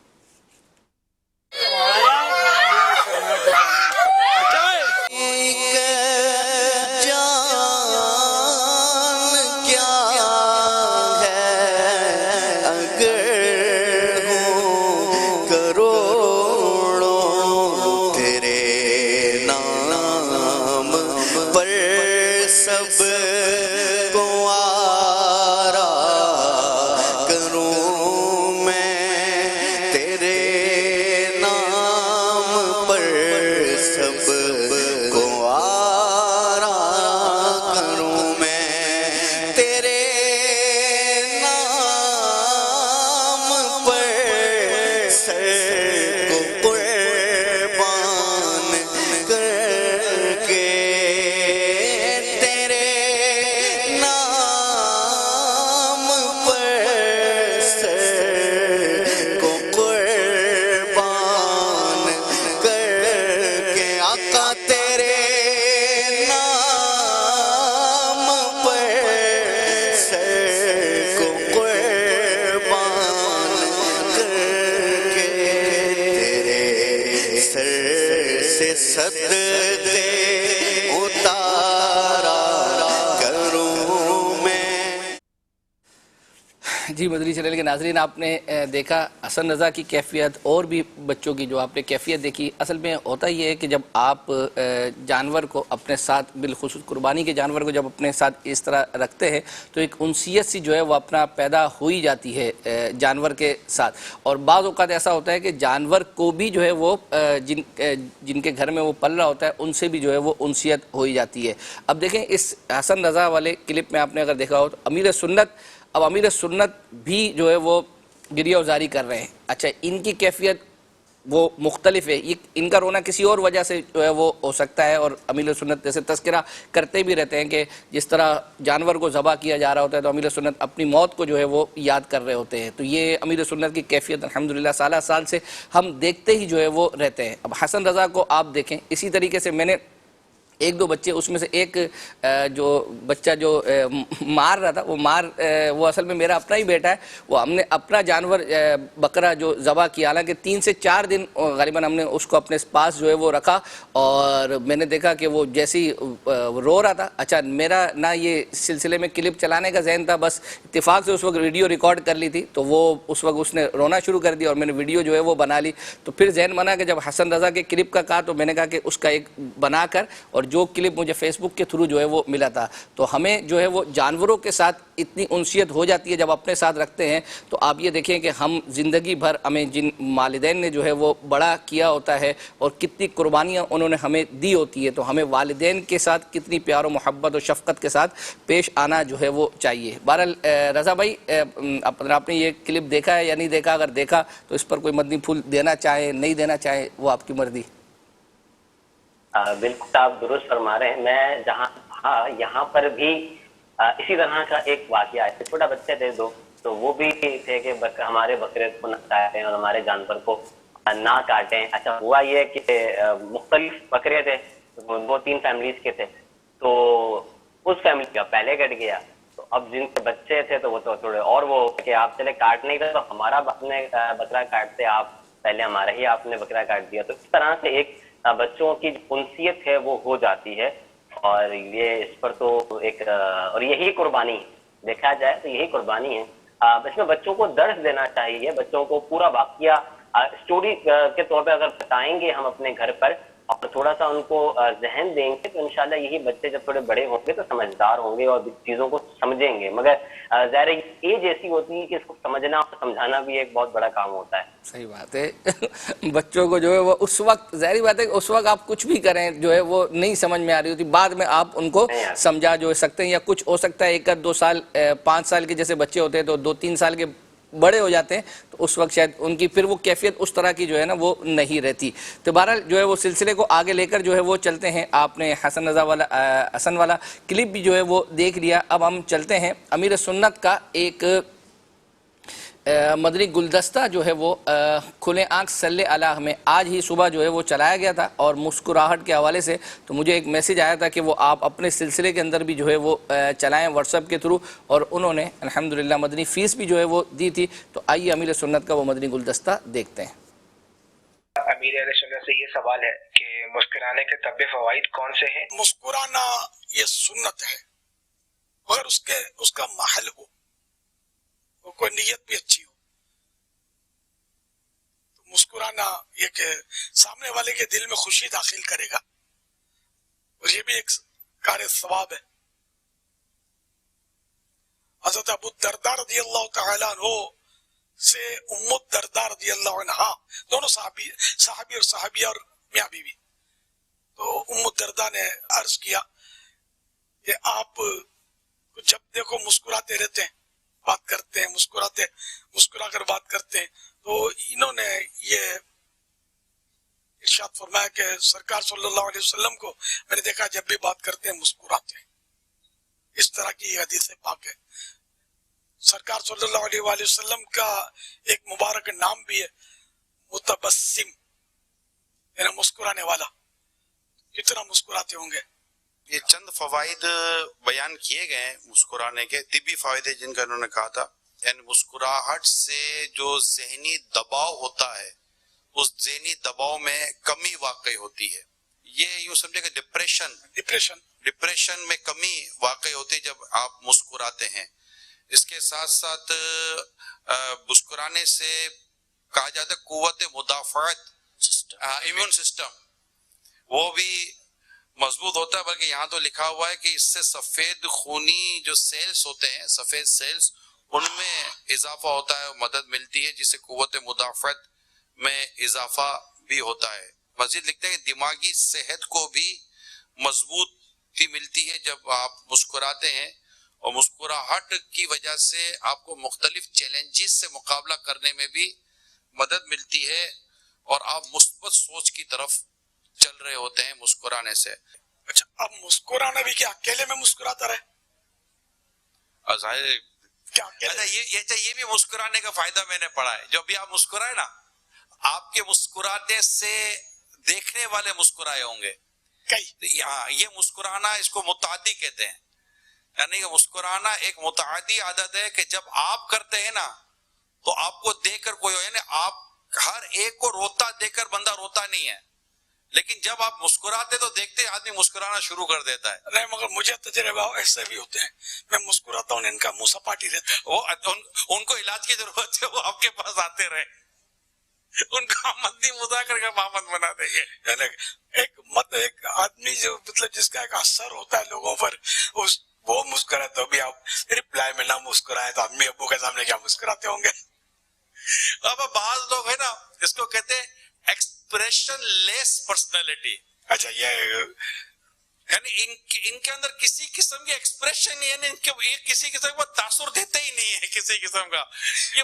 جی مدنی چینل کے ناظرین، آپ نے دیکھا حسن رضا کی کیفیت اور بھی بچوں کی جو آپ نے کیفیت دیکھی۔ اصل میں ہوتا یہ ہے کہ جب آپ جانور کو اپنے ساتھ بالخصوص قربانی کے جانور کو جب اپنے ساتھ اس طرح رکھتے ہیں تو ایک انسیت سی جو ہے وہ اپنا پیدا ہو ہی جاتی ہے جانور کے ساتھ، اور بعض اوقات ایسا ہوتا ہے کہ جانور کو بھی جو ہے وہ جن کے گھر میں وہ پل رہا ہوتا ہے ان سے بھی جو ہے وہ انسیت ہو ہی جاتی ہے۔ اب دیکھیں اس حسن رضا والے کلپ میں آپ نے اگر دیکھا ہو تو امیر سنت بھی جو ہے وہ گریہ وزاری کر رہے ہیں۔ اچھا، ان کی کیفیت وہ مختلف ہے، ان کا رونا کسی اور وجہ سے جو ہے وہ ہو سکتا ہے، اور امیر سنت جیسے تذکرہ کرتے بھی رہتے ہیں کہ جس طرح جانور کو ذبح کیا جا رہا ہوتا ہے تو امیر سنت اپنی موت کو جو ہے وہ یاد کر رہے ہوتے ہیں۔ تو یہ امیر سنت کی کیفیت الحمدللہ سال سے ہم دیکھتے ہی جو ہے وہ رہتے ہیں۔ اب حسن رضا کو آپ دیکھیں، اسی طریقے سے میں نے ایک دو بچے، اس میں سے ایک جو بچہ جو مار رہا تھا وہ اصل میں میرا اپنا ہی بیٹا ہے. وہ ہم نے اپنا جانور بکرا جو ذبح کیا، حالانکہ 3 سے 4 دن غالباً ہم نے اس کو اپنے پاس جو ہے وہ رکھا، اور میں نے دیکھا کہ وہ جیسے ہی رو رہا تھا. اچھا میرا نہ یہ سلسلے میں کلپ چلانے کا ذہن تھا، بس اتفاق سے اس وقت ویڈیو ریکارڈ کر لی تھی، تو وہ اس وقت اس نے رونا شروع کر دیا اور میں نے ویڈیو جو ہے وہ بنا لی. تو پھر ذہن بنا کہ جب حسن رضا کے کلپ کا کہا تو میں نے کہا کہ اس کا ایک بنا کر، اور جو کلپ مجھے فیس بک کے تھرو جو ہے وہ ملا تھا. تو ہمیں جو ہے وہ جانوروں کے ساتھ اتنی انسیت ہو جاتی ہے جب اپنے ساتھ رکھتے ہیں. تو آپ یہ دیکھیں کہ ہم زندگی بھر ہمیں جن والدین نے جو ہے وہ بڑا کیا ہوتا ہے اور کتنی قربانیاں انہوں نے ہمیں دی ہوتی ہے، تو ہمیں والدین کے ساتھ کتنی پیار و محبت اور شفقت کے ساتھ پیش آنا جو ہے وہ چاہیے. بہرحال رضا بھائی، آپ نے یہ کلپ دیکھا ہے یا نہیں دیکھا؟ اگر دیکھا تو اس پر کوئی مدنی پھول دینا چاہے نہیں دینا چاہے وہ آپ کی مرضی. بالکل آپ درست فرما رہے ہیں. میں جہاں یہاں پر بھی اسی طرح کا ایک واقعہ ہے. چھوٹا بچے تھے دو، تو وہ بھی تھے کہ ہمارے بکرے کو نہ کاٹیں اور ہمارے جانور کو نہ کاٹیں. اچھا ہوا یہ کہ مختلف بکرے تھے، 2-3 فیملیز کے تھے، تو اس فیملی کا پہلے کٹ گیا. تو اب جن کے بچے تھے تو وہ تو تھوڑے اور وہ کہ آپ چلے کاٹ نہیں تھے تو ہمارا اپنے بکرا کاٹتے، آپ پہلے ہمارا ہی آپ نے بکرا کاٹ دیا. تو اس طرح سے ایک بچوں کی جو انسیت ہے وہ ہو جاتی ہے، اور یہ اس پر تو ایک اور یہی قربانی دیکھا جائے تو یہی قربانی ہے. اس میں بچوں کو درس دینا چاہیے، بچوں کو پورا واقعہ اسٹوری کے طور پہ اگر بتائیں گے ہم اپنے گھر پر اور تھوڑا سا ان کو ذہن دیں گے تو انشاءاللہ یہی بچے جب تھوڑے بڑے ہوں گے تو سمجھدار ہوں گے اور چیزوں کو سمجھیں گے. مگر ظاہر ایج ایسی ہوتی ہے کہ اس کو سمجھنا اور سمجھانا بھی ایک بہت بڑا کام ہوتا ہے. صحیح بات ہے. بچوں کو جو ہے وہ اس وقت ظاہری بات ہے کہ اس وقت آپ کچھ بھی کریں جو ہے وہ نہیں سمجھ میں آ رہی ہوتی، بعد میں آپ ان کو سمجھا جو سکتے ہیں، یا کچھ ہو سکتا ہے 1-2 سال 5 سال کے جیسے بچے ہوتے ہیں تو 2-3 سال کے بڑے ہو جاتے ہیں، تو اس وقت شاید ان کی پھر وہ کیفیت اس طرح کی جو ہے نا وہ نہیں رہتی. تو بہرحال جو ہے وہ سلسلے کو آگے لے کر جو ہے وہ چلتے ہیں. آپ نے حسن والا کلپ بھی جو ہے وہ دیکھ لیا. اب ہم چلتے ہیں امیر سنت کا ایک مدنی گلدستہ جو ہے وہ کھلے آنکھ صلی اللہ میں آج ہی صبح جو ہے وہ چلایا گیا تھا، اور مسکراہٹ کے حوالے سے تو مجھے ایک میسیج آیا تھا کہ وہ آپ اپنے سلسلے کے اندر بھی جو ہے وہ چلائیں واٹس ایپ کے تھرو، اور انہوں نے الحمدللہ مدنی فیس بھی جو ہے وہ دی تھی. تو آئیے امیر سنت کا وہ مدنی گلدستہ دیکھتے ہیں. امیر اہل سنت سے یہ سوال ہے کہ مسکرانے کے طب فوائد کون سے ہیں؟ مسکرانا یہ سنت ہے، مگر اس کا محل ہو، کوئی نیت بھی اچھی ہو. تو مسکرانا یہ کہ سامنے والے کے دل میں خوشی داخل کرے گا، اور یہ بھی ایک کار ثواب ہے. حضرت ابو الدرداء رضی اللہ تعالیٰ عنہ سے ام الدرداء رضی اللہ عنہا، دونوں صحابی اور صحابیہ اور میاں بیوی. تو ام الدرداء نے عرض کیا کہ آپ جب دیکھو مسکراتے رہتے ہیں، بات کرتے ہیں، مسکرا کر بات کرتے ہیں. تو انہوں نے یہ ارشاد فرمایا کہ سرکار صلی اللہ علیہ وسلم کو میں نے دیکھا جب بھی بات کرتے ہیں مسکراتے ہیں. اس طرح کی حدیث پاک ہے. سرکار صلی اللہ علیہ وآلہ وسلم کا ایک مبارک نام بھی ہے متبسم، یعنی مسکرانے والا. کتنا مسکراتے ہوں گے. یہ چند فوائد بیان کیے گئے ہیں مسکرانے کے، طبی فوائد جن کا انہوں نے کہا تھا. یعنی مسکراہٹ سے جو ذہنی دباؤ ہوتا ہے اس ذہنی دباؤ میں کمی واقع ہوتی ہے. یہ یوں سمجھے کہ ڈپریشن میں کمی واقع ہوتی ہے جب آپ مسکراتے ہیں. اس کے ساتھ ساتھ مسکرانے سے کہا جاتا ہے قوت مدافعت، امیون سسٹم وہ بھی مضبوط ہوتا ہے. بلکہ یہاں تو لکھا ہوا ہے کہ اس سے سفید خونی جو سیلز ہوتے ہیں، سفید سیلز، ان میں اضافہ ہوتا ہے، مدد ملتی ہے، جس سے قوت مدافعت میں اضافہ بھی ہوتا ہے. مزید لکھتے ہیں کہ دماغی صحت کو بھی مضبوطی ملتی ہے جب آپ مسکراتے ہیں، اور مسکراہٹ کی وجہ سے آپ کو مختلف چیلنجز سے مقابلہ کرنے میں بھی مدد ملتی ہے، اور آپ مثبت سوچ کی طرف چل رہے ہوتے ہیں مسکرانے سے. اچھا، اب مسکرانا بھی کیا اکیلے میں مسکراتا رہے؟ یہ بھی مسکرانے کا فائدہ میں نے پڑھا ہے. جب بھی آپ مسکرائے نا، آپ کے مسکراتے سے دیکھنے والے مسکرائے ہوں گے. یہ مسکرانا اس کو متعدی کہتے ہیں، یعنی کہ مسکرانا ایک متعدی عادت ہے کہ جب آپ کرتے ہیں نا تو آپ کو دیکھ کر کوئی، یعنی آپ ہر ایک کو روتا دیکھ کر بندہ روتا نہیں ہے، لیکن جب آپ مسکراتے تو دیکھتے آدمی مسکرانا شروع کر دیتا ہے۔ نہیں مگر مجھے تجربہ ایسے بھی ہوتے ہیں، میں مسکراتا ہوں ان کا منہ سپاٹی رہتا ہے، وہ ان کو علاج کی ضرورت ہے، وہ آپ کے پاس آتے رہے، ان کا مدنی مذاکر کا پابند بنا دیں گے۔ یعنی ایک آدمی جو مطلب جس کا ایک اثر ہوتا ہے لوگوں پر، وہ مسکرائے تو بھی آپ ریپلائی میں نہ مسکرائے تو امی ابو کے سامنے کیا مسکراتے ہوں گے؟ اب بعض لوگ ہے نا اس کو کہتے ہیں ایکسپریشن لیس پرسنالٹی۔ اچھا، یہ یعنی ان کے اندر کسی قسم کی ایکسپریشن نہیں ہے، یہ کسی قسم کا تاثر دیتے ہی نہیں ہے کسی قسم کا۔ یہ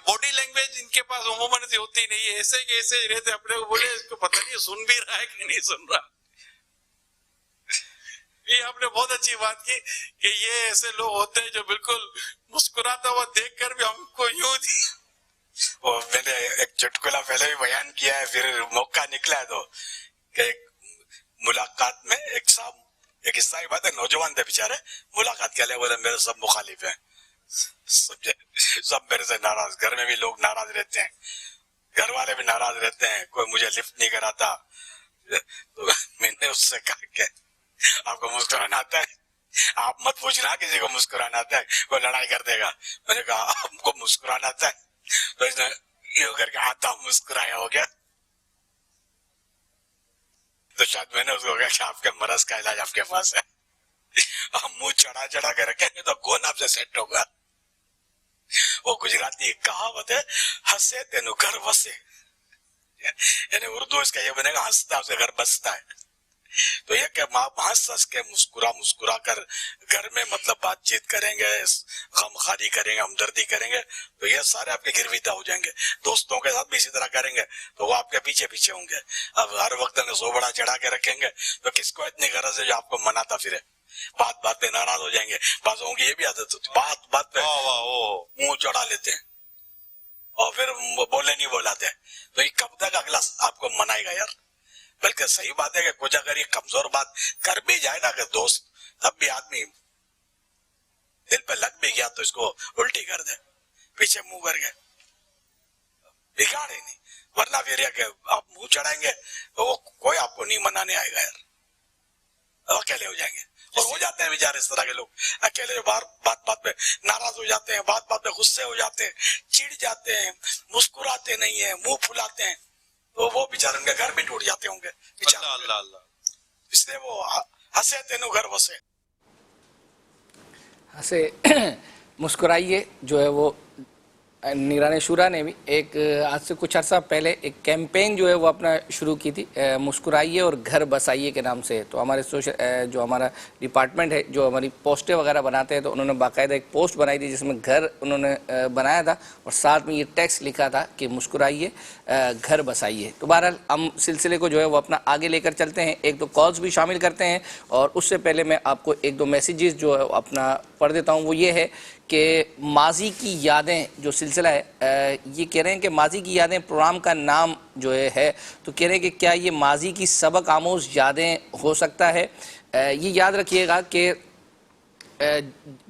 باڈی لینگویج ان کے پاس عموماً ہوتی نہیں ہے، ایسے کہ ایسے رہتے، اپنے کو بولے اس کو پتہ نہیں سن بھی رہا ہے کہ نہیں سن رہا۔ یہ آپ نے بہت اچھی بات کی کہ یہ ایسے لوگ ہوتے ہیں جو بالکل مسکراتا ہوا دیکھ کر بھی ہم کو یوں میں نے ایک چٹکلا پہلے بھی بیان کیا ہے، پھر موقع نکلا ہے تو کہ ایک ملاقات میں ایک عیسائی بات ہے، نوجوان تھے بیچارے، ملاقات کے لیے بولے میرے سب مخالف ہیں، سب میرے سے ناراض، گھر میں بھی لوگ ناراض رہتے ہیں، گھر والے بھی ناراض رہتے ہیں، کوئی مجھے لفٹ نہیں کراتا۔ تو میں نے اس سے کہا کہ آپ کو مسکرانا آتا ہے؟ آپ مت پوچھنا کسی کو مسکرانا آتا ہے، کوئی لڑائی کر دے گا۔ میں نے کہا آپ کو مسکرانا آتا ہے؟ تو اس نے یہ کر کے آتا مسکرایا ہو گیا۔ تو شاید میں نے اس کو کہا کہ آپ کے مرض کا علاج آپ کے پاس ہے، ہم منہ چڑھا چڑھا کے رکھیں گے تو کون آپ سے سیٹ ہوگا؟ وہ گجراتی کہاوت ہے، ہنسے تینو گھر بسے، یعنی اردو اس کا یہ بنے گا ہنستا اسے گھر بستا ہے۔ تو یہ کہ آپ ہنس کے مسکرا کر گھر میں مطلب بات چیت کریں گے، غم خاری کریں گے، ہمدردی کریں گے تو یہ سارے آپ کے گرویدہ ہو جائیں گے۔ دوستوں کے ساتھ بھی اسی طرح کریں گے تو وہ آپ کے پیچھے پیچھے ہوں گے۔ اب ہر وقت انہیں سو بڑا چڑھا کے رکھیں گے تو کس کو اتنی غرض ہے جو آپ کو مناتا پھرے؟ بات بات پہ ناراض ہو جائیں گے۔ بعضوں کی یہ بھی عادت ہوتی، بات بات پہ منہ چڑھا لیتے ہیں اور پھر بولے نہیں بولاتے، تو یہ کب تک اگلا آپ کو منائے گا یار؟ بلکہ صحیح بات ہے کہ کچھ اگر یہ کمزور بات کر بھی جائے نا کہ دوست، تب بھی آدمی دل پہ لگ بھی گیا تو اس کو الٹی کر دے، پیچھے منہ کر کے بگاڑ ہی نہیں، ورنہ پھر یہ کہ آپ منہ چڑھائیں گے تو وہ کوئی آپ کو نہیں منانے آئے گا یار، اکیلے ہو جائیں گے۔ اور ہو جاتے ہیں بیچارے اس طرح کے لوگ، اکیلے جو بات بات پہ ناراض ہو جاتے ہیں، بات بات پہ غصے ہو جاتے ہیں، چڑ جاتے ہیں، مسکراتے نہیں ہیں، منہ پھلاتے ہیں، تو وہ بیچارے ان کے گھر بھی ٹوٹ جاتے ہوں گے اللہ اللہ۔ اس لیے وہ ہنسے تینو گھر بسے، ہنسے مسکرائیے جو ہے وہ نگران شورا نے بھی ایک آج سے کچھ عرصہ پہلے ایک کیمپین جو ہے وہ اپنا شروع کی تھی، مسکرائیے اور گھر بسائیے کے نام سے۔ تو ہمارے جو ہمارا ڈپارٹمنٹ ہے جو ہماری پوسٹیں وغیرہ بناتے ہیں، تو انہوں نے باقاعدہ ایک پوسٹ بنائی تھی جس میں گھر انہوں نے بنایا تھا اور ساتھ میں یہ ٹیکسٹ لکھا تھا کہ مسکرائیے گھر بسائیے۔ تو بہرحال ہم سلسلے کو جو ہے وہ اپنا آگے لے کر چلتے ہیں، ایک دو کالز بھی شامل کرتے ہیں، اور اس سے پہلے میں آپ کو ایک دو میسیجز جو ہے اپنا پڑھ دیتا ہوں۔ وہ یہ ہے کہ ماضی کی یادیں جو سلسلہ ہے، یہ کہہ رہے ہیں کہ ماضی کی یادیں پروگرام کا نام جو ہے، تو کہہ رہے ہیں کہ کیا یہ ماضی کی سبق آموز یادیں ہو سکتا ہے؟ یہ یاد رکھیے گا کہ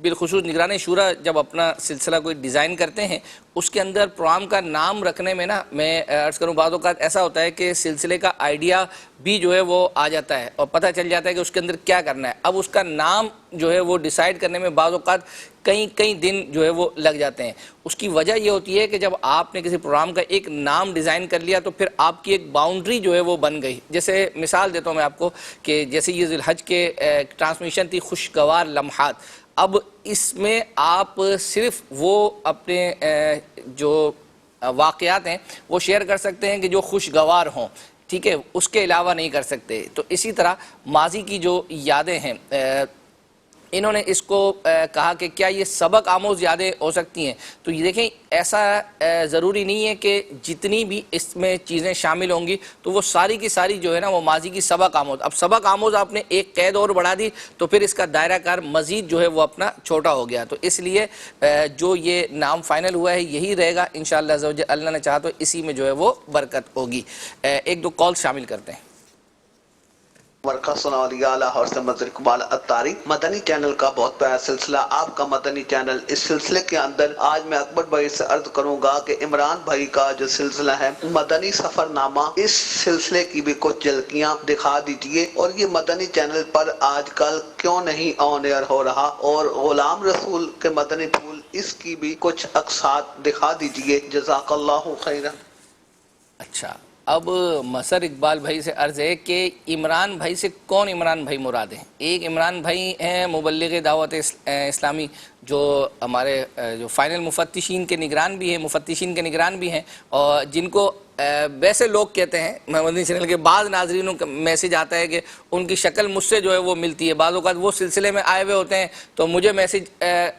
بالخصوص نگران شورا جب اپنا سلسلہ کوئی ڈیزائن کرتے ہیں، اس کے اندر پروگرام کا نام رکھنے میں نا میں عرض کروں بعض اوقات ایسا ہوتا ہے کہ سلسلے کا آئیڈیا بھی جو ہے وہ آ جاتا ہے اور پتہ چل جاتا ہے کہ اس کے اندر کیا کرنا ہے۔ اب اس کا نام جو ہے وہ ڈیسائیڈ کرنے میں بعض اوقات کئی دن جو ہے وہ لگ جاتے ہیں۔ اس کی وجہ یہ ہوتی ہے کہ جب آپ نے کسی پروگرام کا ایک نام ڈیزائن کر لیا تو پھر آپ کی ایک باؤنڈری جو ہے وہ بن گئی۔ جیسے مثال دیتا ہوں میں آپ کو کہ جیسے یہ ذی الحج کے ٹرانسمیشن تھی خوشگوار لمحات، اب اس میں آپ صرف وہ اپنے جو واقعات ہیں وہ شیئر کر سکتے ہیں کہ جو خوشگوار ہوں، ٹھیک ہے، اس کے علاوہ نہیں کر سکتے۔ تو اسی طرح ماضی کی جو یادیں ہیں، انہوں نے اس کو کہا کہ کیا یہ سبق آموز یادیں ہو سکتی ہیں؟ تو یہ دیکھیں ایسا ضروری نہیں ہے کہ جتنی بھی اس میں چیزیں شامل ہوں گی تو وہ ساری کی ساری جو ہے نا وہ ماضی کی سبق آموز۔ اب سبق آموز آپ نے ایک قید اور بڑھا دی تو پھر اس کا دائرہ کار مزید جو ہے وہ اپنا چھوٹا ہو گیا۔ تو اس لیے جو یہ نام فائنل ہوا ہے یہی رہے گا انشاءاللہ عز و جل، اللہ نے چاہا تو اسی میں جو ہے وہ برکت ہوگی۔ ایک دو کال شامل کرتے ہیں۔ مرکز ثناء لاہور سے مظہر اقبال اتاری۔ مدنی چینل کا بہت پیارا سلسلہ، آپ کا مدنی چینل۔ اس سلسلے کے اندر آج میں اکبر بھائی سے عرض کروں گا کہ عمران بھائی کا جو سلسلہ ہے مدنی سفر نامہ، اس سلسلے کی بھی کچھ جھلکیاں دکھا دیجئے، اور یہ مدنی چینل پر آج کل کیوں نہیں آن ایئر ہو رہا، اور غلام رسول کے مدنی پھول، اس کی بھی کچھ اقساط دکھا دیجئے، جزاک اللہ خیرا۔ اچھا، اب مظہر اقبال بھائی سے عرض ہے کہ عمران بھائی سے کون عمران بھائی مراد ہیں؟ ایک عمران بھائی ہیں مبلغ دعوت اسلامی، جو ہمارے جو فائنل مفتشین کے نگران بھی ہیں، اور جن کو ویسے لوگ کہتے ہیں، مدنی چینل کے بعض ناظرینوں کا میسیج آتا ہے کہ ان کی شکل مجھ سے جو ہے وہ ملتی ہے، بعض اوقات وہ سلسلے میں آئے ہوئے ہوتے ہیں تو مجھے میسیج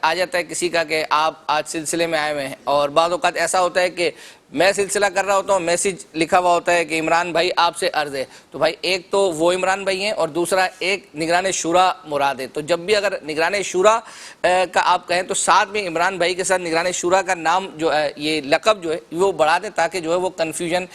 آ جاتا ہے کسی کا کہ آپ آج سلسلے میں آئے ہوئے ہیں، اور بعض اوقات ایسا ہوتا ہے کہ میں سلسلہ کر رہا ہوتا ہوں، میسیج لکھا ہوا ہوتا ہے کہ عمران بھائی آپ سے عرض ہے۔ تو بھائی ایک تو وہ عمران بھائی ہیں، اور دوسرا ایک نگران شورا مراد ہے۔ تو جب بھی اگر نگران شورا کا آپ کہیں تو ساتھ میں عمران بھائی کے ساتھ نگران شورا کا نام جو ہے، یہ لقب جو ہے وہ بڑھا دیں تاکہ جو ہے وہ کنفیوژن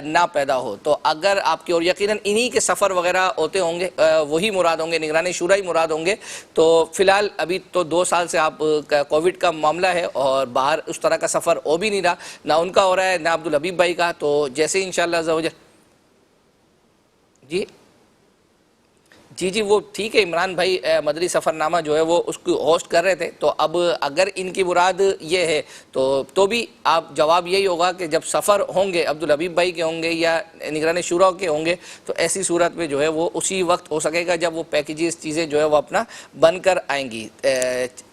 نہ پیدا ہو۔ تو اگر آپ کی، اور یقیناً انہی کے سفر وغیرہ ہوتے ہوں گے، وہی مراد ہوں گے، نگران شورا ہی مراد ہوں گے۔ تو فی الحال ابھی تو 2 سال سے آپ کا کووڈ کا معاملہ ہے، اور باہر اس طرح کا سفر ہو بھی نہیں رہا، نہ ان کا ہو رہا ہے نہ عبدالحبیب بھائی کا۔ تو جیسے انشاءاللہ عز و جل جی وہ ٹھیک ہے، عمران بھائی مدنی سفر نامہ جو ہے وہ اس کو ہوسٹ کر رہے تھے، تو اب اگر ان کی مراد یہ ہے تو بھی آپ جواب یہی ہوگا کہ جب سفر ہوں گے عبدالحبیب بھائی کے ہوں گے یا نگران شورا کے ہوں گے، تو ایسی صورت میں جو ہے وہ اسی وقت ہو سکے گا جب وہ پیکیجز چیزیں جو ہے وہ اپنا بن کر آئیں گی۔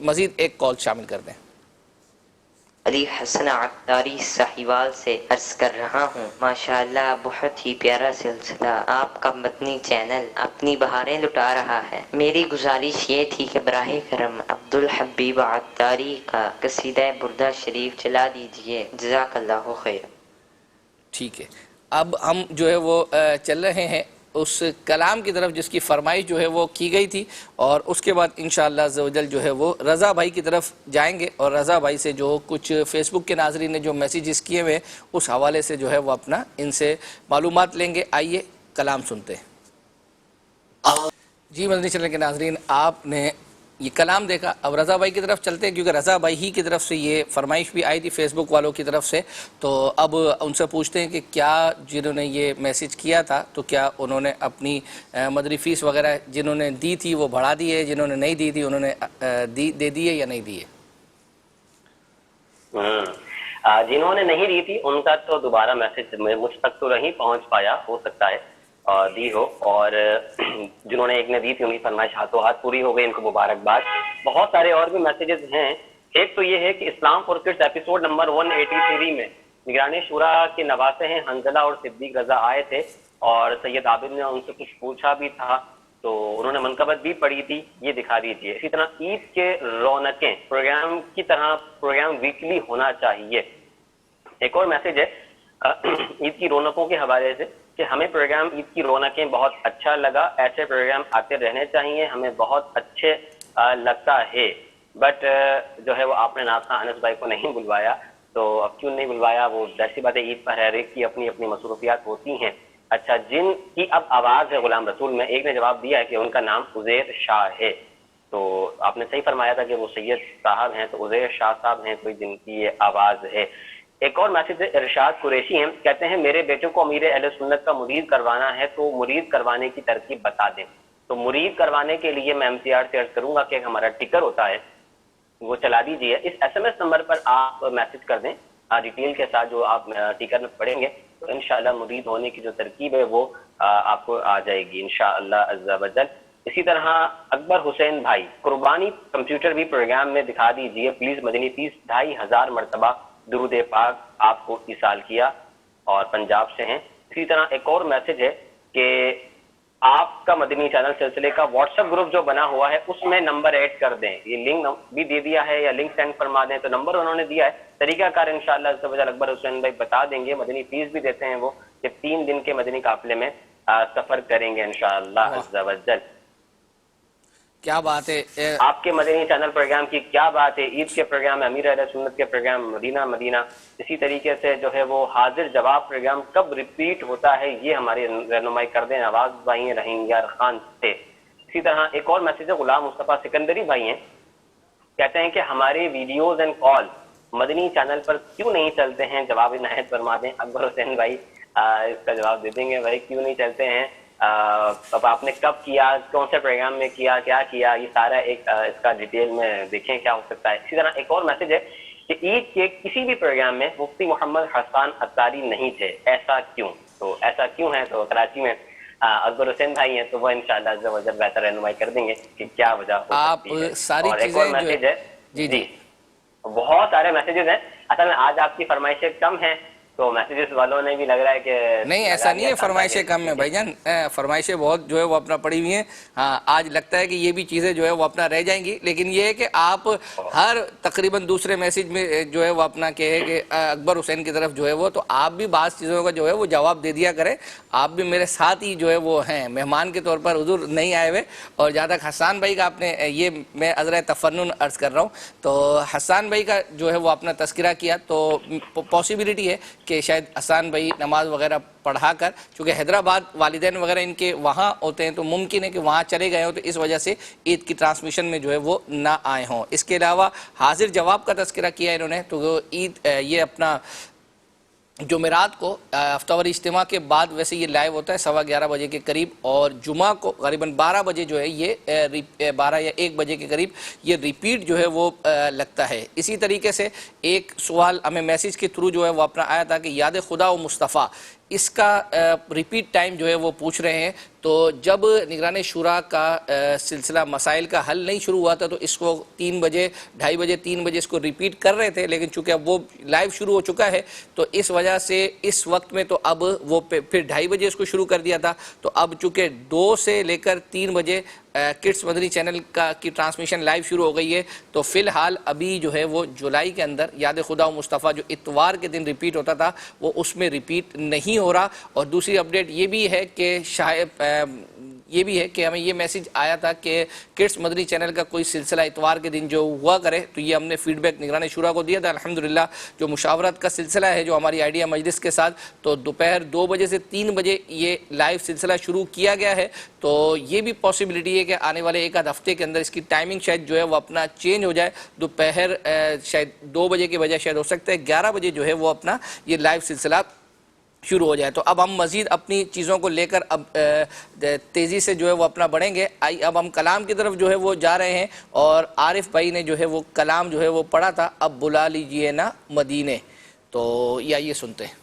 مزید ایک کال شامل کر دیں۔ علی حسن عطاری ساہیوال سے عرض کر رہا ہوں، ماشاءاللہ بہت ہی پیارا سلسلہ، آپ کا مدنی چینل اپنی بہاریں لٹا رہا ہے۔ میری گزارش یہ تھی کہ براہ کرم عبدالحبیب عطاری کا قصیدہ بردہ شریف چلا دیجئے، جزاک اللہ خیر۔ ٹھیک ہے، اب ہم جو ہے وہ چل رہے ہیں اس کلام کی طرف جس کی فرمائش جو ہے وہ کی گئی تھی، اور اس کے بعد انشاءاللہ عز و جل جو ہے وہ رضا بھائی کی طرف جائیں گے، اور رضا بھائی سے جو کچھ فیس بک کے ناظرین نے جو میسیجز کیے ہوئے اس حوالے سے جو ہے وہ اپنا ان سے معلومات لیں گے۔ آئیے کلام سنتے ہیں۔ جی مدنی چینل کے ناظرین، آپ نے یہ کلام دیکھا، اب رضا بھائی کی طرف چلتے ہیں، کیونکہ رضا بھائی ہی کی طرف سے یہ فرمائش بھی آئی تھی فیس بک والوں کی طرف سے۔ تو اب ان سے پوچھتے ہیں کہ کیا جنہوں نے یہ میسیج کیا تھا تو کیا انہوں نے اپنی مدنی فیس وغیرہ جنہوں نے دی تھی وہ بڑھا دی ہے، جنہوں نے نہیں دی تھی انہوں نے دے دی ہے یا نہیں دی ہے؟ جنہوں نے نہیں دی تھی ان کا تو دوبارہ میسیج مجھ تک تو نہیں پہنچ پایا، ہو سکتا ہے دی ہو، اور جنہوں نے ایک نے دی تھی ان کی فرمائش ہاتھوں ہاتھ پوری ہو گئی، ان کو مبارکباد۔ بہت سارے اور بھی میسیجز ہیں۔ ایک تو یہ ہے کہ اسلام فور کڈس ایپیسوڈ نمبر 183 میں نگران شورا کے نواسے ہیں حنظلہ اور صدیق رضا آئے تھے، اور سید عابد نے ان سے کچھ پوچھا بھی تھا، تو انہوں نے منقبت بھی پڑھی تھی، یہ دکھا دیجیے۔ اسی طرح عید کے رونقیں پروگرام کی طرح پروگرام ویکلی ہونا چاہیے۔ ایک اور میسیج ہے عید کی رونقوں کے حوالے سے کہ ہمیں پروگرام عید کی رونقیں بہت اچھا لگا، ایسے پروگرام آتے رہنے چاہیے، ہمیں بہت اچھے لگتا ہے، بٹ جو ہے وہ آپ نے ناصر انس بھائی کو نہیں بلوایا، تو اب کیوں نہیں بلوایا؟ وہ ظاہر بات ہے عید پر ہر ایک کی اپنی اپنی مصروفیات ہوتی ہیں۔ اچھا، جن کی اب آواز ہے غلام رسول میں، ایک نے جواب دیا ہے کہ ان کا نام عزیر شاہ ہے، تو آپ نے صحیح فرمایا تھا کہ وہ سید صاحب ہیں، تو عزیر شاہ صاحب ہیں کوئی جن کی یہ آواز ہے۔ ایک اور میسیج ارشاد قریشی ہیں، کہتے ہیں میرے بیٹے کو امیر اہل سنت کا مرید کروانا ہے، تو مرید کروانے کی ترکیب بتا دیں۔ تو مرید کروانے کے لیے میں MCR سے عرض کروں گا کہ ہمارا ٹکر ہوتا ہے وہ چلا دیجیے، اس SMS نمبر پر آپ میسیج کر دیں ڈیٹیل کے ساتھ، جو آپ ٹکر میں پڑھیں گے تو انشاءاللہ مرید ہونے کی جو ترکیب ہے وہ آپ کو آ جائے گی انشاءاللہ عز و جل۔ اسی طرح اکبر حسین بھائی، قربانی کمپیوٹر بھی پروگرام میں دکھا دیجیے پلیز، مدنی فیس 2500 مرتبہ درود پاک آپ کو ایصال کیا، اور پنجاب سے ہیں۔ اسی طرح ایک اور میسج ہے کہ آپ کا مدنی چینل سلسلے کا واٹس ایپ گروپ جو بنا ہوا ہے اس میں نمبر ایڈ کر دیں، یہ لنک بھی دے دیا ہے، یا لنک سینڈ فرما دیں، تو نمبر انہوں نے دیا ہے، طریقہ کار انشاءاللہ اکبر حسین بھائی بتا دیں گے۔ مدنی فیس بھی دیتے ہیں وہ، کہ 3 دن کے مدنی قافلے میں سفر کریں گے انشاءاللہ عز و جل۔ کیا بات ہے. آپ کے مدنی چینل پروگرام کی کیا بات ہے. عید کے پروگرام، امیر اہل سنت کے پروگرام مدینہ مدینہ، اسی طریقے سے جو ہے وہ حاضر جواب پروگرام کب ریپیٹ ہوتا ہے یہ ہماری رہنمائی کر دیں. نواز بھائی رحیم یار خان سے. اسی طرح ایک اور میسج ہے، غلام مصطفیٰ سکندری بھائی ہیں، کہتے ہیں کہ ہمارے videos and call Madani channel پر کیوں نہیں چلتے ہیں. جواب عنایت فرما دیں. اکبر حسین بھائی اس کا جواب دے دیں گے. بھائی کیوں نہیں چلتے ہیں، اب آپ نے کب کیا، کون سے پروگرام میں کیا، کیا کیا، یہ سارا ایک اس کا ڈیٹیل میں دیکھیں کیا ہو سکتا ہے. اسی طرح ایک اور میسج ہے کہ عید کے کسی بھی پروگرام میں مفتی محمد حسان عطاری نہیں تھے، ایسا کیوں. تو ایسا کیوں ہے، تو کراچی میں اکبر حسین بھائی ہیں تو وہ انشاءاللہ عز و جل بہتر رہنمائی کر دیں گے کہ کیا وجہ ہو سکتی ہے. اور ایک اور میسج ہے، جی بہت سارے میسیجز ہیں. اصل میں آج آپ کی فرمائشیں کم ہیں تو میسیجز والوں نے بھی لگ رہا ہے کہ نہیں ایسا نہیں ہے، فرمائشیں کم ہیں بھائی جان، فرمائشیں بہت جو ہے وہ اپنا پڑی ہوئی ہیں. ہاں آج لگتا ہے کہ یہ بھی چیزیں جو ہے وہ اپنا رہ جائیں گی، لیکن یہ ہے کہ آپ ہر تقریباً دوسرے میسیج میں جو ہے وہ اپنا کہے کہ اکبر حسین کی طرف جو ہے وہ، تو آپ بھی بعض چیزوں کا جو ہے وہ جواب دے دیا کریں. آپ بھی میرے ساتھ ہی جو ہے وہ ہیں، مہمان کے طور پر حضور نہیں آئے ہوئے. اور جہاں تک حسان بھائی کا آپ نے یہ میں عذرِ تفنن عرض کر رہا ہوں، تو حسان بھائی کا جو ہے وہ اپنا تذکرہ کیا تو پاسبلٹی ہے کہ شاید حسان بھائی نماز وغیرہ پڑھا کر، چونکہ حیدرآباد والدین وغیرہ ان کے وہاں ہوتے ہیں تو ممکن ہے کہ وہاں چلے گئے ہوں، تو اس وجہ سے عید کی ٹرانسمیشن میں جو ہے وہ نہ آئے ہوں. اس کے علاوہ حاضر جواب کا تذکرہ کیا انہوں نے، تو عید یہ اپنا جمعرات کو ہفتہ اجتماع کے بعد ویسے یہ لائیو ہوتا ہے 11:15 بجے کے قریب، اور جمعہ کو غالباً 12 بجے جو ہے یہ 12 یا 1 بجے کے قریب یہ ریپیٹ جو ہے وہ لگتا ہے. اسی طریقے سے ایک سوال ہمیں میسیج کے تھرو جو ہے وہ اپنا آیا تھا کہ یاد خدا و مصطفیٰ اس کا ریپیٹ ٹائم جو ہے وہ پوچھ رہے ہیں. تو جب نگران شورا کا سلسلہ مسائل کا حل نہیں شروع ہوا تھا تو اس کو 3 بجے 2:30 بجے 3 بجے اس کو ریپیٹ کر رہے تھے، لیکن چونکہ اب وہ لائیو شروع ہو چکا ہے تو اس وجہ سے اس وقت میں تو اب وہ پھر 2:30 بجے اس کو شروع کر دیا تھا. تو اب چونکہ 2 سے لے کر 3 بجے کڈس مدنی چینل کی ٹرانسمیشن لائیو شروع ہو گئی ہے. تو فی الحال ابھی جو ہے وہ جولائی کے اندر یاد خدا و مصطفیٰ جو اتوار کے دن ریپیٹ ہوتا تھا وہ اس میں ریپیٹ نہیں ہو رہا. اور دوسری اپڈیٹ یہ بھی ہے کہ ہمیں یہ میسیج آیا تھا کہ کڈس مدنی چینل کا کوئی سلسلہ اتوار کے دن جو ہوا کرے، تو یہ ہم نے فیڈ بیک نگران شورا کو دیا تھا. الحمدللہ جو مشاورت کا سلسلہ ہے جو ہماری آئیڈیا مجلس کے ساتھ، تو دوپہر 2 بجے سے 3 بجے یہ لائیو سلسلہ شروع کیا گیا ہے. تو یہ بھی پاسبلٹی ہے کہ آنے والے 1 آدھ ہفتے کے اندر اس کی ٹائمنگ شاید جو ہے وہ اپنا چینج ہو جائے. دوپہر شاید 2 بجے کے بجائے شاید ہو سکتا ہے 11 بجے جو ہے وہ اپنا یہ لائیو سلسلہ شروع ہو جائے. تو اب ہم مزید اپنی چیزوں کو لے کر اب تیزی سے جو ہے وہ اپنا بڑھیں گے. اب ہم کلام کی طرف جو ہے وہ جا رہے ہیں، اور عارف بھائی نے جو ہے وہ کلام جو ہے وہ پڑھا تھا، اب بلا لیجئے نا مدینے. تو یہ سنتے ہیں.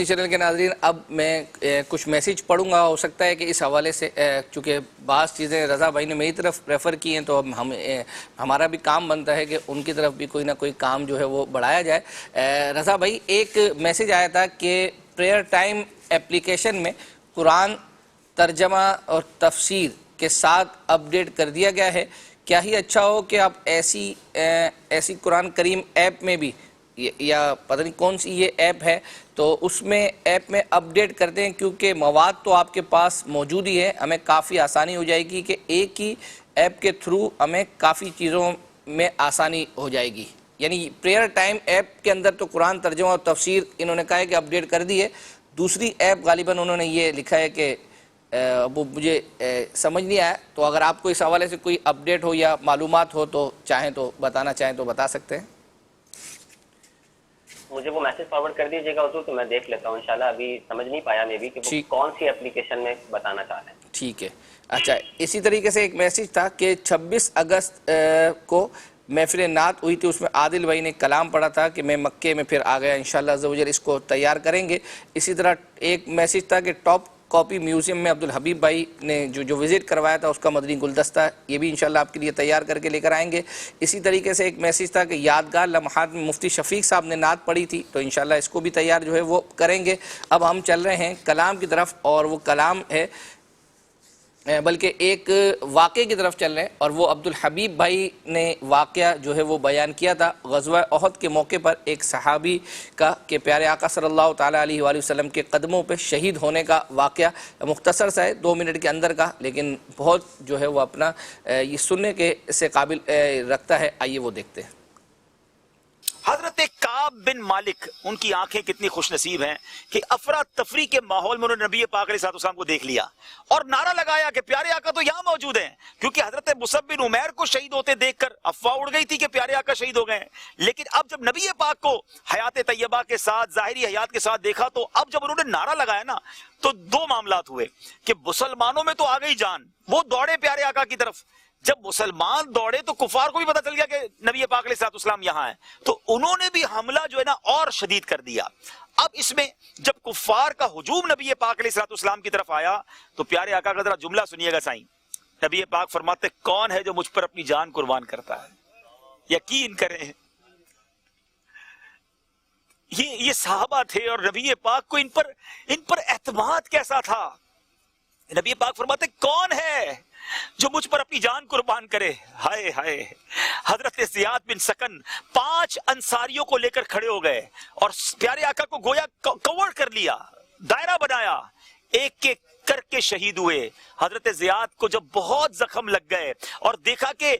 مدنی چینل کے ناظرین، اب میں کچھ میسیج پڑھوں گا، ہو سکتا ہے کہ اس حوالے سے چونکہ بعض چیزیں رضا بھائی نے میری طرف ریفر کی ہیں تو اب ہمارا بھی کام بنتا ہے کہ ان کی طرف بھی کوئی نہ کوئی کام جو ہے وہ بڑھایا جائے۔ رضا بھائی، ایک میسیج آیا تھا کہ پریئر ٹائم اپلیکیشن میں قرآن ترجمہ اور تفسیر کے ساتھ اپڈیٹ کر دیا گیا ہے، کیا ہی اچھا ہو کہ آپ ایسی قرآن کریم ایپ میں بھی، یا پتہ نہیں کون سی یہ ایپ ہے، تو اس میں ایپ میں اپڈیٹ کر دیں، کیونکہ مواد تو آپ کے پاس موجود ہی ہے، ہمیں کافی آسانی ہو جائے گی کہ ایک ہی ایپ کے تھرو ہمیں کافی چیزوں میں آسانی ہو جائے گی۔ یعنی پریئر ٹائم ایپ کے اندر تو قرآن ترجمہ اور تفسیر انہوں نے کہا ہے کہ اپڈیٹ کر دی ہے، دوسری ایپ غالباً انہوں نے یہ لکھا ہے کہ وہ مجھے سمجھ نہیں آیا، تو اگر آپ کو اس حوالے سے کوئی اپڈیٹ ہو یا معلومات ہو تو چاہیں تو بتانا چاہیں تو بتا سکتے ہیں۔ مجھے وہ میسج فارورڈ کر دیجیے گا حضور، تو میں دیکھ لیتا ہوں انشاءاللہ، ابھی سمجھ نہیں پایا میں بھی کہ وہ کون سی اپلیکیشن میں بتانا چاہ رہے ہیں۔ ٹھیک ہے، اچھا اسی طریقے سے ایک میسیج تھا کہ 26 اگست کو محفل نعت ہوئی تھی، اس میں عادل بھائی نے کلام پڑھا تھا کہ میں مکے میں پھر آ گیا، انشاءاللہ عز و جل اس کو تیار کریں گے۔ اسی طرح ایک میسیج تھا کہ ٹاپ کاپی میوزیم میں عبدالحبیب بھائی نے جو وزٹ کروایا تھا اس کا مدنی گلدستہ، یہ بھی انشاءاللہ آپ کے لیے تیار کر کے لے کر آئیں گے۔ اسی طریقے سے ایک میسیج تھا کہ یادگار لمحات میں مفتی شفیق صاحب نے نعت پڑھی تھی، تو انشاءاللہ اس کو بھی تیار جو ہے وہ کریں گے۔ اب ہم چل رہے ہیں کلام کی طرف، اور وہ کلام ہے بلکہ ایک واقعے کی طرف چل رہے ہیں، اور وہ عبدالحبیب بھائی نے واقعہ جو ہے وہ بیان کیا تھا غزوہ احد کے موقع پر، ایک صحابی کا کہ پیارے آقا صلی اللہ تعالیٰ علیہ وآلہ وسلم کے قدموں پہ شہید ہونے کا واقعہ، مختصر سا ہے 2 منٹ کے اندر کا، لیکن بہت جو ہے وہ اپنا یہ سننے کے سے قابل رکھتا ہے۔ آئیے وہ دیکھتے ہیں۔ حضرت کعب بن مالک، ان کی آنکھیں کتنی خوش نصیب ہیں کہ افراتفری کے ماحول میں انہوں نے نبی پاک علیہ السلام کو دیکھ لیا اور نعرہ لگایا کہ پیارے آقا تو یہاں موجود ہیں، کیونکہ حضرت مصعب بن عمیر کو شہید ہوتے دیکھ کر افواہ اڑ گئی تھی کہ پیارے آقا شہید ہو گئے ہیں، لیکن اب جب نبی پاک کو حیات طیبہ کے ساتھ، ظاہری حیات کے ساتھ دیکھا، تو اب جب انہوں نے نعرہ لگایا نا، تو 2 معاملات ہوئے کہ مسلمانوں میں تو آ گئی جان، وہ دوڑے پیارے آقا کی طرف، جب مسلمان دوڑے تو کفار کو بھی پتہ چل گیا کہ نبی پاک علیہ السلام یہاں ہیں، تو انہوں نے بھی حملہ جو ہے نا اور شدید کر دیا۔ اب اس میں جب کفار کا ہجوم نبی پاک علیہ السلام کی طرف آیا تو پیارے آقا کا ذرا جملہ سنیے گا سائیں، نبی پاک فرماتے کون ہے جو مجھ پر اپنی جان قربان کرتا ہے؟ یقین کریں یہ صحابہ تھے اور نبی پاک کو ان پر اعتماد کیسا تھا۔ نبی پاک فرماتے کون ہے جو مجھ پر اپنی جان قربان کرے؟ ہائے ہائے، حضرت زیاد بن سکن 5 انصاریوں کو لے کر کھڑے ہو گئے اور پیارے آقا کو گویا کور کر لیا، دائرہ بنایا، ایک ایک کر کے شہید ہوئے۔ حضرت زیاد کو جب بہت زخم لگ گئے اور دیکھا کہ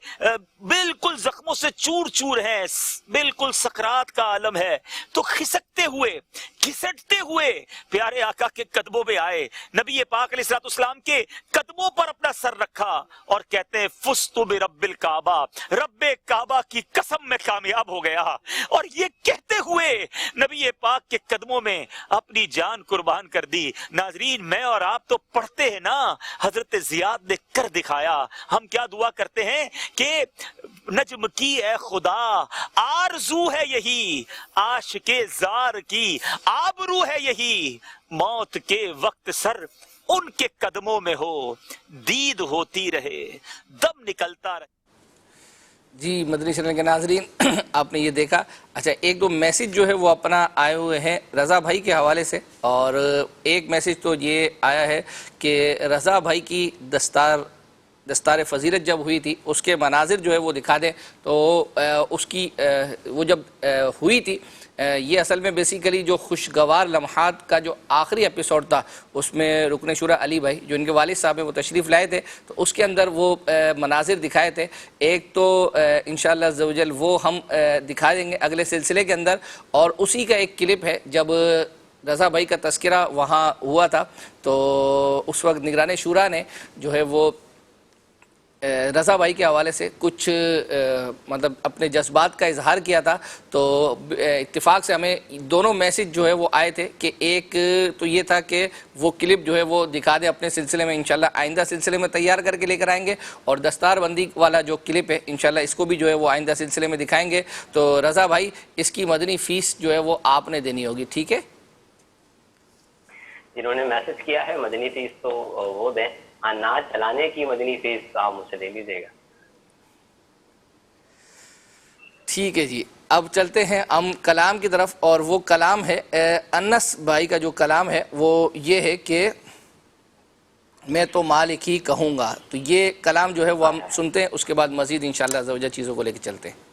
بالکل زخموں سے چور چور ہیں، بالکل سکرات کا عالم ہے، تو خسکتے ہوئے گھسٹتے ہوئے پیارے آقا کے قدموں پہ آئے، نبی پاک علیہ السلام کے قدموں پر اپنا سر رکھا اور کہتے ہیں فزت برب الکعبہ، رب کعبہ کی قسم میں کامیاب ہو گیا، اور یہ کہتے ہوئے نبی پاک کے قدموں میں اپنی جان قربان کر دی۔ ناظرین، میں اور آپ تو پڑھتے ہیں نا، حضرت زیاد نے کر دکھایا۔ ہم کیا دعا کرتے ہیں کہ نجم کی اے خدا آرزو ہے یہی، عاشق زار کی آبرو ہے یہی، موت کے وقت سر ان کے قدموں میں ہو، دید ہوتی رہے، دم نکلتا رہے۔ جی مدنی چینل کے ناظرین، آپ نے یہ دیکھا۔ اچھا، 1-2 میسیج جو ہے وہ اپنا آئے ہوئے ہیں رضا بھائی کے حوالے سے، اور ایک میسیج تو یہ آیا ہے کہ رضا بھائی کی دستار فضیلت جب ہوئی تھی اس کے مناظر جو ہے وہ دکھا دیں، تو اس کی وہ جب ہوئی تھی، یہ اصل میں بیسیکلی جو خوشگوار لمحات کا جو آخری ایپیسوڈ تھا، اس میں رکن شورا علی بھائی جو ان کے والد صاحب ہیں وہ تشریف لائے تھے، تو اس کے اندر وہ مناظر دکھائے تھے۔ ایک تو انشاءاللہ عز و جل وہ ہم دکھا دیں گے اگلے سلسلے کے اندر، اور اسی کا ایک کلپ ہے جب رضا بھائی کا تذکرہ وہاں ہوا تھا، تو اس وقت نگران شورا نے جو ہے وہ رضا بھائی کے حوالے سے کچھ مطلب اپنے جذبات کا اظہار کیا تھا، تو اتفاق سے ہمیں دونوں میسیج جو ہے وہ آئے تھے کہ ایک تو یہ تھا کہ وہ کلپ جو ہے وہ دکھا دیں اپنے سلسلے میں، انشاءاللہ آئندہ سلسلے میں تیار کر کے لے کر آئیں گے، اور دستار بندی والا جو کلپ ہے انشاءاللہ اس کو بھی جو ہے وہ آئندہ سلسلے میں دکھائیں گے۔ تو رضا بھائی، اس کی مدنی فیس جو ہے وہ آپ نے دینی ہوگی، ٹھیک ہے؟ انہوں نے میسج کیا ہے مدنی فیس تو وہ دیں، اناج چلانے کی مدنی فیس آپ مجھ سے لے لیجیے گا. ٹھیک ہے جی. اب چلتے ہیں ہم کلام کی طرف، اور وہ کلام ہے انس بھائی کا جو کلام ہے وہ یہ ہے کہ میں تو مالک ہی کہوں گا. تو یہ کلام جو ہے وہ ہم سنتے ہیں، اس کے بعد مزید انشاءاللہ عز و جل چیزوں کو لے کے چلتے ہیں.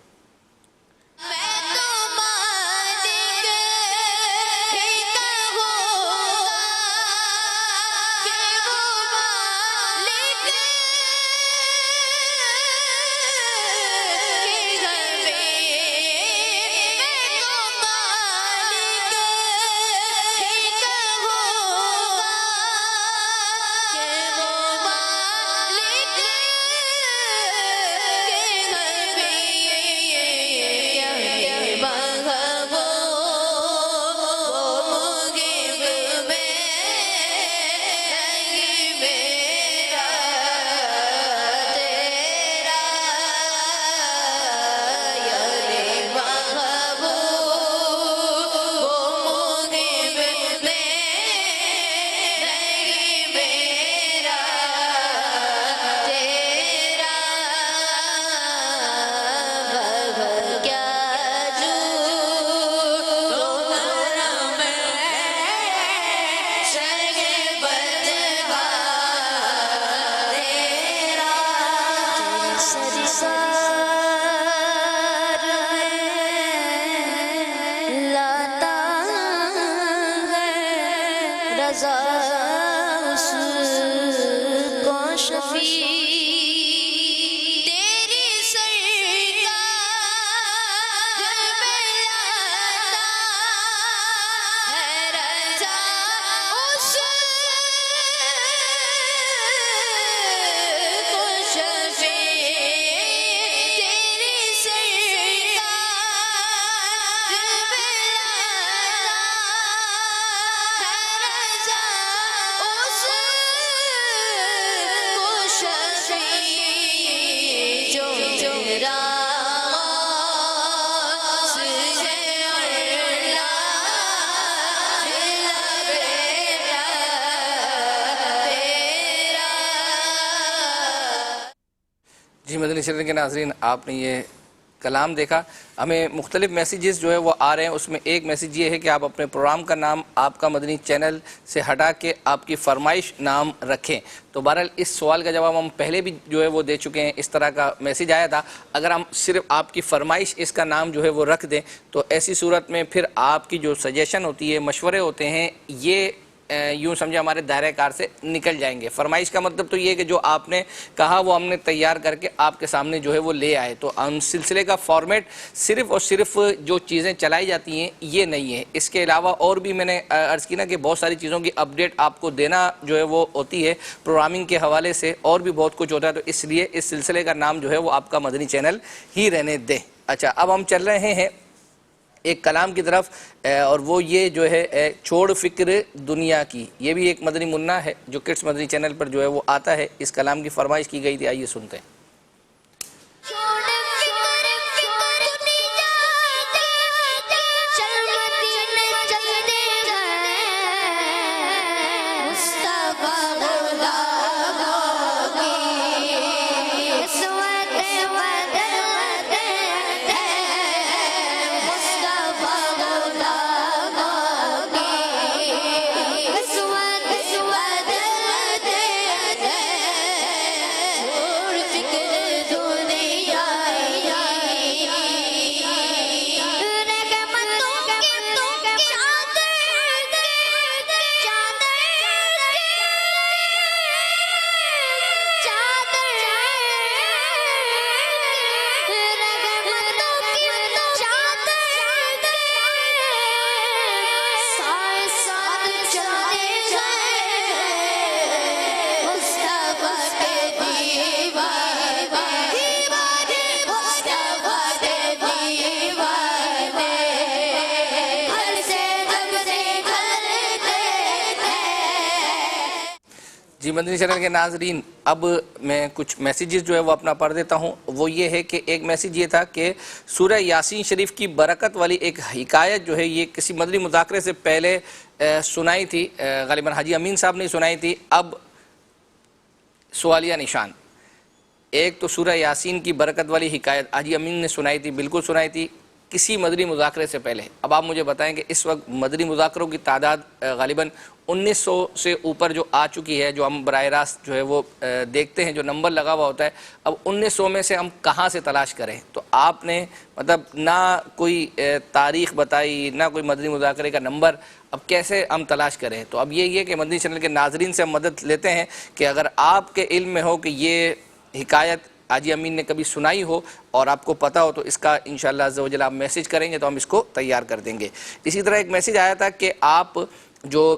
جی مدنی چینل کے ناظرین، آپ نے یہ کلام دیکھا. ہمیں مختلف میسیجز جو ہے وہ آ رہے ہیں. اس میں ایک میسیج یہ ہے کہ آپ اپنے پروگرام کا نام آپ کا مدنی چینل سے ہٹا کے آپ کی فرمائش نام رکھیں. تو بہرحال اس سوال کا جواب ہم پہلے بھی جو ہے وہ دے چکے ہیں. اس طرح کا میسیج آیا تھا. اگر ہم صرف آپ کی فرمائش اس کا نام جو ہے وہ رکھ دیں تو ایسی صورت میں پھر آپ کی جو سجیشن ہوتی ہے، مشورے ہوتے ہیں، یہ یوں سمجھے ہمارے دائرہ کار سے نکل جائیں گے. فرمائش کا مطلب تو یہ ہے کہ جو آپ نے کہا وہ ہم نے تیار کر کے آپ کے سامنے جو ہے وہ لے آئے. تو ہم سلسلے کا فارمیٹ صرف اور صرف جو چیزیں چلائی جاتی ہیں یہ نہیں ہے. اس کے علاوہ اور بھی میں نے عرض کی نا کہ بہت ساری چیزوں کی اپڈیٹ آپ کو دینا جو ہے وہ ہوتی ہے پروگرامنگ کے حوالے سے، اور بھی بہت کچھ ہوتا ہے. تو اس لیے اس سلسلے کا نام جو ہے وہ آپ کا مدنی چینل ہی رہنے دیں. اچھا، اب ہم چل رہے ہیں ایک کلام کی طرف، اور وہ یہ جو ہے چھوڑ فکر دنیا کی. یہ بھی ایک مدنی منا ہے جو کڈس مدنی چینل پر جو ہے وہ آتا ہے. اس کلام کی فرمائش کی گئی تھی، آئیے سنتے ہیں. فکر جی مدنی چینل کے ناظرین، اب میں کچھ میسیجز جو ہے وہ اپنا پڑھ دیتا ہوں. وہ یہ ہے کہ ایک میسیج یہ تھا کہ سورہ یاسین شریف کی برکت والی ایک حکایت جو ہے یہ کسی مدنی مذاکرے سے پہلے سنائی تھی، غالباً حاجی امین صاحب نے سنائی تھی. اب سوالیہ نشان، ایک تو سورہ یاسین کی برکت والی حکایت حاجی امین نے سنائی تھی، بالکل سنائی تھی کسی مدنی مذاکرے سے پہلے. اب آپ مجھے بتائیں کہ اس وقت مدنی مذاکروں کی تعداد غالباً 1900 سے اوپر جو آ چکی ہے، جو ہم براہ راست جو ہے وہ دیکھتے ہیں، جو نمبر لگا ہوا ہوتا ہے. اب 1900 میں سے ہم کہاں سے تلاش کریں؟ تو آپ نے مطلب نہ کوئی تاریخ بتائی، نہ کوئی مدنی مذاکرے کا نمبر، اب کیسے ہم تلاش کریں؟ تو اب یہ کہ مدنی چینل کے ناظرین سے ہم مدد لیتے ہیں کہ اگر آپ کے علم میں ہو کہ یہ حکایت حاجی امین نے کبھی سنائی ہو اور آپ کو پتہ ہو تو اس کا انشاءاللہ عز و جل آپ میسیج کریں گے تو ہم اس کو تیار کر دیں گے. اسی طرح ایک میسیج آیا تھا کہ آپ جو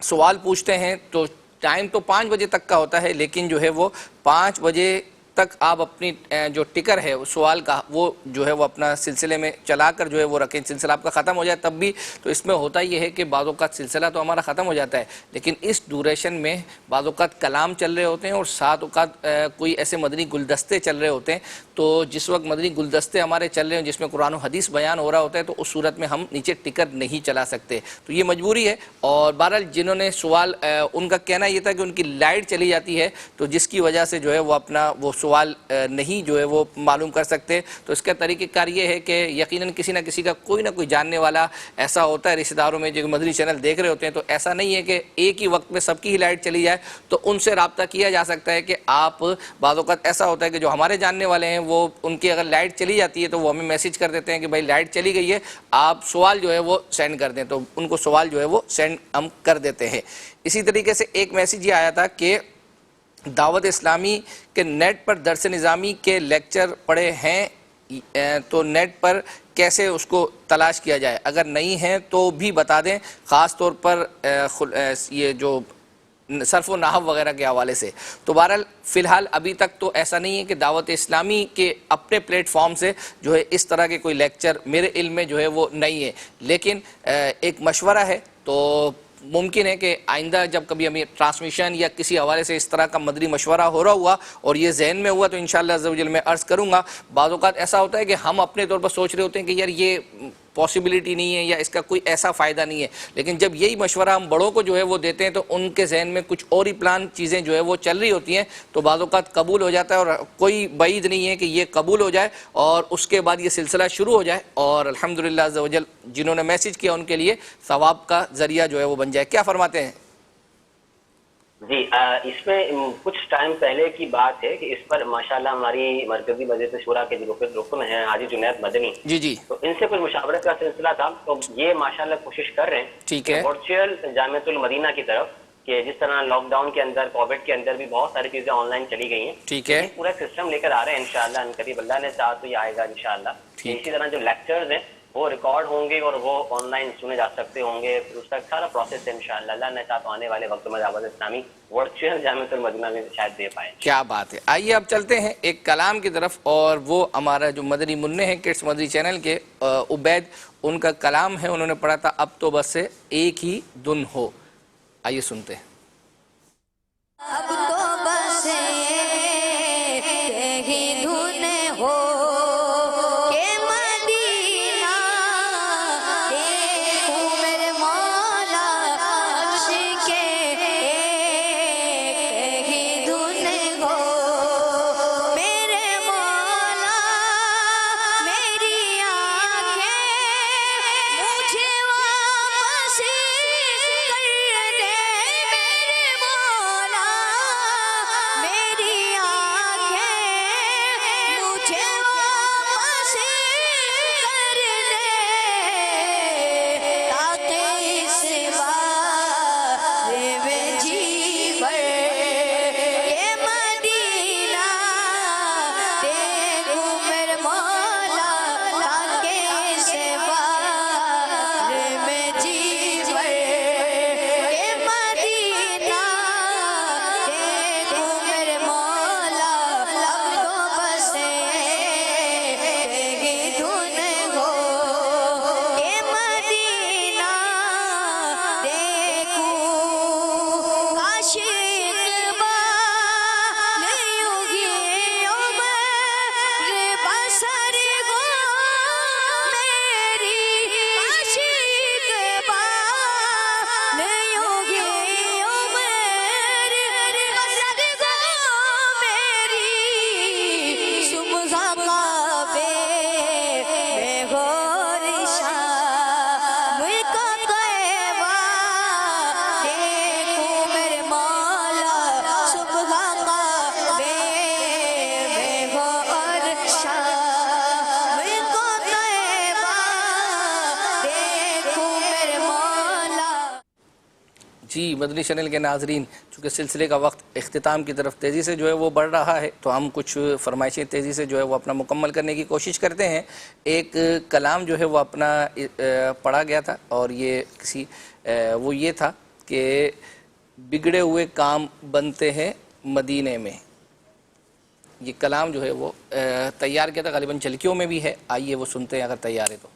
سوال پوچھتے ہیں تو ٹائم تو 5 بجے تک کا ہوتا ہے، لیکن جو ہے وہ 5 بجے تک آپ اپنی جو ٹکر ہے سوال کا وہ جو ہے وہ اپنا سلسلے میں چلا کر جو ہے وہ رکھیں. سلسلہ آپ کا ختم ہو جائے تب بھی تو اس میں ہوتا یہ ہے کہ بعض اوقات سلسلہ تو ہمارا ختم ہو جاتا ہے، لیکن اس ڈوریشن میں بعض اوقات کلام چل رہے ہوتے ہیں اور ساتھ اوقات کوئی ایسے مدنی گلدستے چل رہے ہوتے ہیں. تو جس وقت مدنی گلدستے ہمارے چل رہے ہیں جس میں قرآن و حدیث بیان ہو رہا ہوتا ہے تو اس صورت میں ہم نیچے ٹکر نہیں چلا سکتے. تو یہ مجبوری ہے. اور بہرحال جنہوں نے سوال ان کا کہنا یہ تھا کہ ان کی لائٹ چلی جاتی ہے تو جس کی وجہ سے جو ہے وہ اپنا وہ سوال نہیں جو ہے وہ معلوم کر سکتے. تو اس کا طریقہ کار یہ ہے کہ یقیناً کسی نہ کسی کا کوئی نہ کوئی جاننے والا ایسا ہوتا ہے رشتہ داروں میں جو مدنی چینل دیکھ رہے ہوتے ہیں. تو ایسا نہیں ہے کہ ایک ہی وقت میں سب کی ہی لائٹ چلی جائے، تو ان سے رابطہ کیا جا سکتا ہے کہ آپ بعض اوقات ایسا ہوتا ہے کہ جو ہمارے جاننے والے ہیں وہ ان کی اگر لائٹ چلی جاتی ہے تو وہ ہمیں میسیج کر دیتے ہیں کہ بھائی لائٹ چلی گئی ہے، آپ سوال جو ہے وہ سینڈ کر دیں. تو ان کو سوال جو ہے وہ سینڈ ہم کر دیتے ہیں. اسی طریقے سے ایک میسیج یہ آیا تھا کہ دعوت اسلامی کے نیٹ پر درس نظامی کے لیکچر پڑے ہیں تو نیٹ پر کیسے اس کو تلاش کیا جائے؟ اگر نہیں ہیں تو بھی بتا دیں، خاص طور پر یہ جو صرف و نحو وغیرہ کے حوالے سے. تو بہرحال فی الحال ابھی تک تو ایسا نہیں ہے کہ دعوت اسلامی کے اپنے پلیٹ فارم سے جو ہے اس طرح کے کوئی لیکچر میرے علم میں جو ہے وہ نہیں ہے. لیکن ایک مشورہ ہے، تو ممکن ہے کہ آئندہ جب کبھی ہمیں ٹرانسمیشن یا کسی حوالے سے اس طرح کا مدنی مشورہ ہو رہا ہوا اور یہ ذہن میں ہوا تو انشاءاللہ عز و جل میں عرض کروں گا. بعض اوقات ایسا ہوتا ہے کہ ہم اپنے طور پر سوچ رہے ہوتے ہیں کہ یار یہ پاسبلٹی نہیں ہے یا اس کا کوئی ایسا فائدہ نہیں ہے، لیکن جب یہی مشورہ ہم بڑوں کو جو ہے وہ دیتے ہیں تو ان کے ذہن میں کچھ اور ہی پلان چیزیں جو ہے وہ چل رہی ہوتی ہیں، تو بعض اوقات قبول ہو جاتا ہے اور کوئی بعید نہیں ہے کہ یہ قبول ہو جائے اور اس کے بعد یہ سلسلہ شروع ہو جائے اور الحمدللہ عز و جل جنہوں نے میسیج کیا ان کے لیے ثواب کا ذریعہ جو ہے وہ بن جائے. کیا فرماتے ہیں؟ جی اس میں کچھ ٹائم پہلے کی بات ہے کہ اس پر ماشاءاللہ ہماری مرکزی مجلس شورا کے جو رکن ہیں حاجی جنید مدنی، جی تو ان سے کچھ مشاورت کا سلسلہ تھا. تو یہ ماشاءاللہ کوشش کر رہے ہیں ٹھیک ہے ورچوئل جامعۃ المدینہ کی طرف، کہ جس طرح لاک ڈاؤن کے اندر کووڈ کے اندر بھی بہت ساری چیزیں آن لائن چلی گئی ہیں، ٹھیک ہے پورا سسٹم لے کر آ رہے ہیں انشاءاللہ. ان قریب اللہ نے چاہا تو یہ آئے گا انشاءاللہ. اسی طرح جو لیکچرز ہیں وہ ریکارڈ ہوں گے اور وہ آن لائن سنے جا سکتے ہوں گے. پھر اس کا سارا پروسیس ہے انشاءاللہ. اللہ نے چاہا تو آنے والے وقت میں دعوت اسلامی ورچوئل جامعۃ المدینہ میں شاید دے پائیں. کیا بات ہے. آئیے اب چلتے ہیں ایک کلام کی طرف، اور وہ ہمارا جو مدنی منع ہے کڈس مدنی چینل کے عبید، ان کا کلام ہے، انہوں نے پڑھا تھا اب تو بس ایک ہی دن ہو. آئیے سنتے ہیں. اب تو بس ایک ہی دن ہو کہ مدینہ دیکھوں میرے مولا عرش کے، ایک ہی دن ہو میرے مولا. میری آنکھیں مجھے واپس کر دے میرے مولا. میری جی مدنی چینل کے ناظرین، چونکہ سلسلے کا وقت اختتام کی طرف تیزی سے جو ہے وہ بڑھ رہا ہے، تو ہم کچھ فرمائشیں تیزی سے جو ہے وہ اپنا مکمل کرنے کی کوشش کرتے ہیں۔ ایک کلام جو ہے وہ اپنا پڑھا گیا تھا، اور وہ یہ تھا کہ بگڑے ہوئے کام بنتے ہیں مدینے میں۔ یہ کلام جو ہے وہ تیار کیا تھا، غالباً جھلکیوں میں بھی ہے، آئیے وہ سنتے ہیں اگر تیار ہے تو۔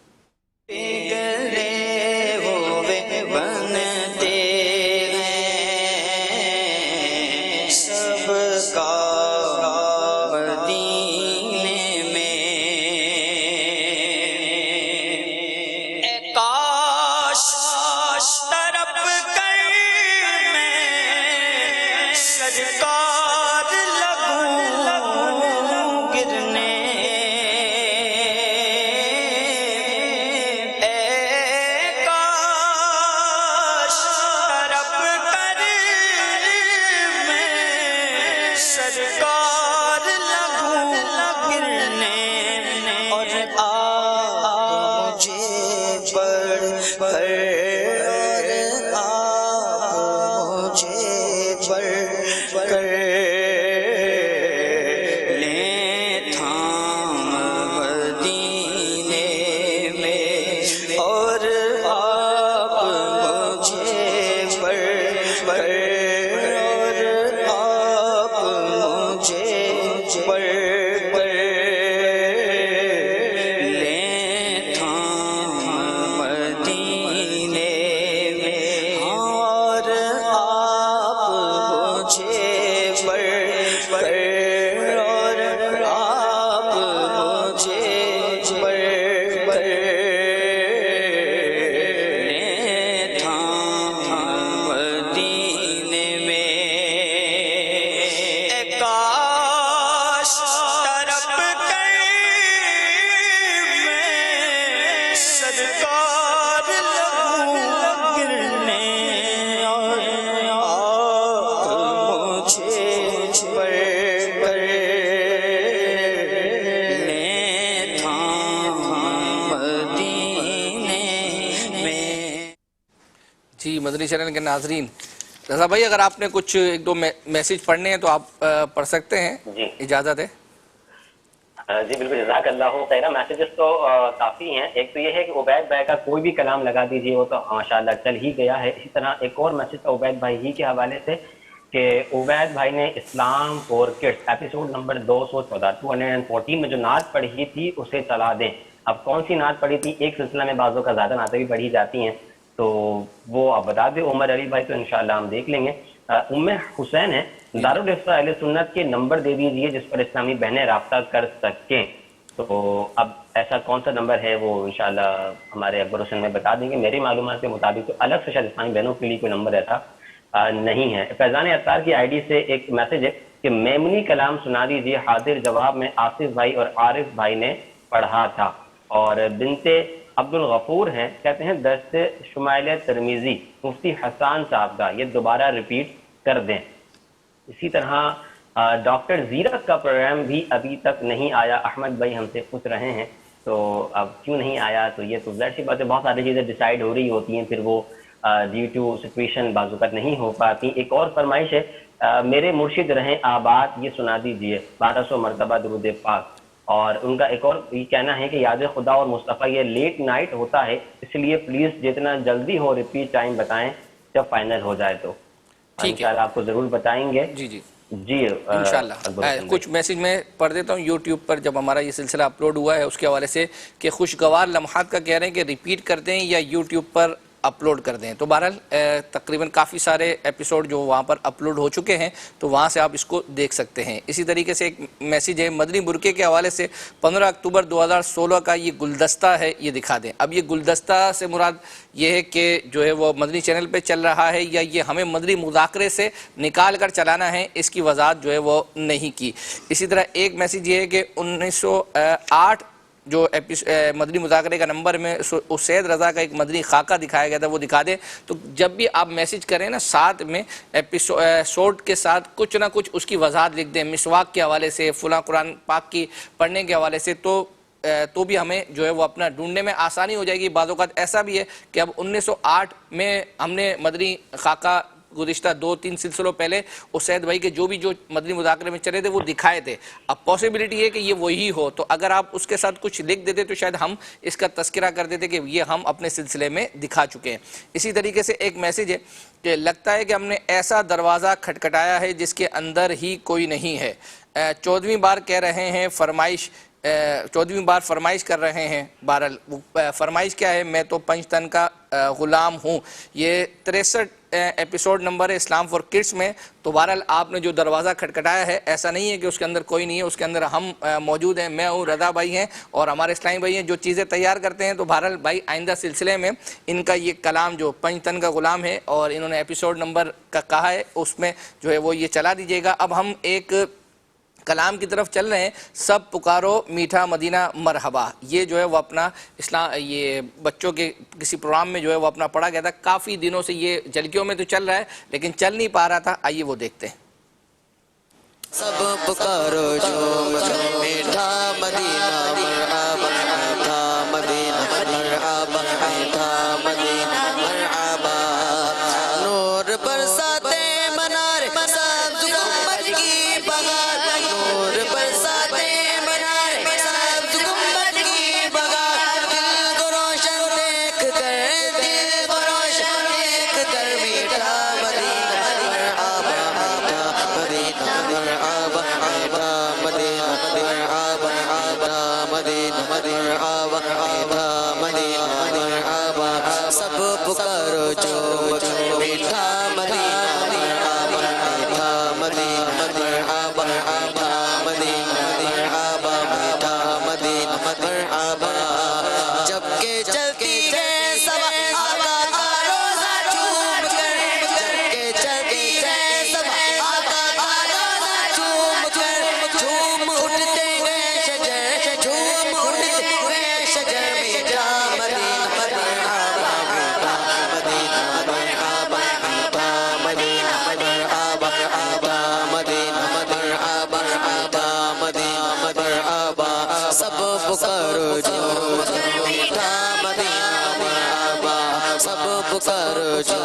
جی مدنی چینل کے ناظرین، رضا بھائی اگر آپ نے کچھ ایک دو میسیج پڑھنے ہیں تو آپ پڑھ سکتے ہیں، اجازت ہے؟ جی بالکل، جزاک اللہ خیر۔ میسیجز تو کافی ہیں۔ ایک تو یہ ہے کہ عبید بھائی کا کوئی بھی کلام لگا دیجیے، وہ تو ماشاءاللہ چل ہی گیا ہے۔ اسی طرح ایک اور میسیج تھا عبید بھائی ہی کے حوالے سے کہ عبید بھائی نے اسلام فور کڈس ایپیسوڈ نمبر 214 214 میں جو نعت پڑھی تھی اسے چلا دیں۔ اب کون سی نعت پڑھی تھی؟ ایک سلسلہ میں بعضوں کا زیادہ نعتیں بھی پڑھی جاتی ہیں، تو وہ آپ بتا دیں عمر علی بھائی، تو انشاءاللہ ہم دیکھ لیں گے۔ ام حسین ہے، دارالفتا اہل سنت کے نمبر دے دیجئے جس پر اسلامی بہنیں رابطہ کر سکیں۔ تو اب ایسا کون سا نمبر ہے وہ انشاءاللہ ہمارے اکبر حسین میں بتا دیں گے۔ میری معلومات کے مطابق تو الگ سے شاید اسلامی بہنوں کے لیے کوئی نمبر ایسا نہیں ہے۔ فیضان عطار کی آئی ڈی سے ایک میسج ہے کہ میمنی کلام سنا دیجئے، حاضر جواب میں آصف بھائی اور عارف بھائی نے پڑھا تھا۔ اور بنت عبد الغفور ہیں، کہتے ہیں درس شمائل ترمیزی مفتی حسان صاحب کا یہ دوبارہ ریپیٹ کر دیں۔ اسی طرح ڈاکٹر زیرت کا پروگرام بھی ابھی تک نہیں آیا، احمد بھائی ہم سے پوچھ رہے ہیں، تو اب کیوں نہیں آیا؟ تو یہ تو ظاہر سی بات ہے، بہت ساری چیزیں ڈیسائیڈ ہو رہی ہوتی ہیں، پھر وہ ڈیو ٹو سچویشن بعض اوقات نہیں ہو پاتی۔ ایک اور فرمائش ہے، میرے مرشد رہیں آباد یہ سنا دیجئے 1200 مرتبہ درود پاک۔ اور ان کا ایک اور یہ کہنا ہے کہ یاد خدا اور مصطفیٰ یہ لیٹ نائٹ ہوتا ہے، اس لیے پلیز جتنا جلدی ہو ریپیٹ ٹائم بتائیں جب فائنل ہو جائے تو انشاءاللہ آپ کو ضرور بتائیں گے۔ جی انشاءاللہ کچھ میسیج میں پڑھ دیتا ہوں یوٹیوب پر جب ہمارا یہ سلسلہ اپلوڈ ہوا ہے اس کے حوالے سے، کہ خوشگوار لمحات کا کہہ رہے ہیں کہ ریپیٹ کر دیں یا یوٹیوب پر اپلوڈ کر دیں۔ تو بہرحال تقریباً کافی سارے ایپیسوڈ جو وہاں پر اپلوڈ ہو چکے ہیں، تو وہاں سے آپ اس کو دیکھ سکتے ہیں۔ اسی طریقے سے ایک میسیج ہے مدنی برقعے کے حوالے سے، 15 اکتوبر 2016 کا یہ گلدستہ ہے، یہ دکھا دیں۔ اب یہ گلدستہ سے مراد یہ ہے کہ جو ہے وہ مدنی چینل پہ چل رہا ہے یا یہ ہمیں مدنی مذاکرے سے نکال کر چلانا ہے، اس کی وضاحت جو ہے وہ نہیں کی۔ اسی طرح ایک میسیج یہ ہے کہ 1908 جو مدنی مذاکرے کا نمبر میں سید رضا کا ایک مدنی خاکہ دکھایا گیا تھا، وہ دکھا دیں۔ تو جب بھی آپ میسیج کریں نا، ساتھ میں ایپیسوڈ کے ساتھ کچھ نہ کچھ اس کی وضاحت لکھ دیں، مسواک کے حوالے سے، فلاں قرآن پاک کی پڑھنے کے حوالے سے، تو تو بھی ہمیں جو ہے وہ اپنا ڈھونڈنے میں آسانی ہو جائے گی۔ بعض اوقات ایسا بھی ہے کہ اب 1908 میں ہم نے مدنی خاکہ گزشتہ 2-3 سلسلوں پہلے اسید بھائی کے جو مدنی مذاکرے میں چلے تھے وہ دکھائے تھے، اب پاسبلٹی ہے کہ یہ وہی ہو، تو اگر آپ اس کے ساتھ کچھ لکھ دیتے تو شاید ہم اس کا تذکرہ کر دیتے کہ یہ ہم اپنے سلسلے میں دکھا چکے ہیں۔ اسی طریقے سے ایک میسیج ہے کہ لگتا ہے کہ ہم نے ایسا دروازہ کھٹکھٹایا ہے جس کے اندر ہی کوئی نہیں ہے، 14ویں بار کہہ رہے ہیں فرمائش 14ویں بار فرمائش کر رہے ہیں۔ بہرحال فرمائش کیا ہے؟ میں تو پنج تن کا غلام ہوں، یہ 63 ایپیسوڈ نمبر ہے اسلام فار کڈس میں۔ تو بہرحال آپ نے جو دروازہ کھٹکھٹایا ہے ایسا نہیں ہے کہ اس کے اندر کوئی نہیں ہے، اس کے اندر ہم موجود ہیں، میں ہوں، رضا بھائی ہیں اور ہمارے اسلامی بھائی ہیں جو چیزیں تیار کرتے ہیں۔ تو بہرحال بھائی آئندہ سلسلے میں ان کا یہ کلام جو پنج تن کا غلام ہے اور انہوں نے ایپیسوڈ نمبر کا کہا ہے اس میں جو ہے وہ یہ چلا دیجیے گا۔ اب ہم ایک کلام کی طرف چل رہے ہیں، سب پکارو میٹھا مدینہ مرحبا، یہ جو ہے وہ اپنا یہ بچوں کے کسی پروگرام میں جو ہے وہ اپنا پڑھا گیا تھا، کافی دنوں سے یہ جھلکیوں میں تو چل رہا ہے لیکن چل نہیں پا رہا تھا، آئیے وہ دیکھتے ہیں۔ سب پکارو جو میٹھا مدینہ مرحبا، میٹھا مدینہ مرحبا، میٹھا مدینہ مرحبا، نور برساتے منارے سبز گنبد کی بہار، نور برساتے منارے سبز گنبد کی بہار، دل کو روشن دیکھ کر، دل کو روشن دیکھ کر، میٹھا مدینہ مرحبا، میٹھا مدینہ مرحبا، میٹھا مدینہ مرحبا، میٹھا مدینہ مرحبا، میٹھا مدینہ مرحبا، سب پکارو جو میٹھا مدینہ مرحبا، میٹھا مدینہ مرحبا، میٹھا مدینہ مرحبا، میٹھا مدینہ مرحبا، جب کہ چلتی ہے سب آقا کا روزہ چوم کر، جب کہ چلتی ہے سب آقا کا روزہ چوم کر، جھوم اٹھتے ہیں شجر، جھوم اٹھتے ہیں شجر، میٹھا مدینہ مرحبا، میٹھا مدینہ مرحبا، میٹھا مدینہ مرحبا، میٹھا مدینہ مرحبا، میٹھا مدینہ مرحبا، سب پکارو جو میٹھا مدینہ مرحبا، سب پکارو جو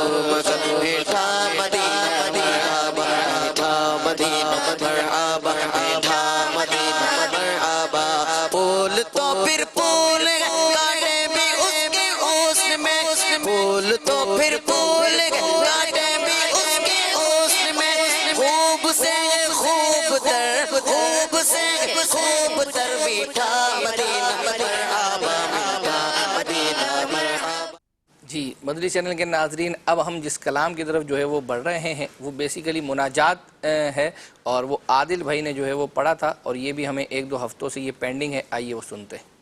میٹھا مدینہ مرحبا، میٹھا مدینہ مرحبا، میٹھا مدینہ مرحبا، پھول تو پھر پھول کاٹے بھی اس کے حسن میں، پھول تو پھر پھول کاٹے بھی اس کے حسن میں، خوب سے خوب تر، خوب سے خوب تر، میٹھا مدینہ مرحبا، میٹھا مدینہ مرحبا۔ جی مدنی چینل کے ناظرین، اب ہم جس کلام کی طرف جو ہے وہ بڑھ رہے ہیں وہ بیسیکلی مناجات ہے اور وہ عادل بھائی نے جو ہے وہ پڑھا تھا اور یہ بھی ہمیں 1-2 ہفتوں سے یہ پینڈنگ ہے، آئیے وہ سنتے ہیں۔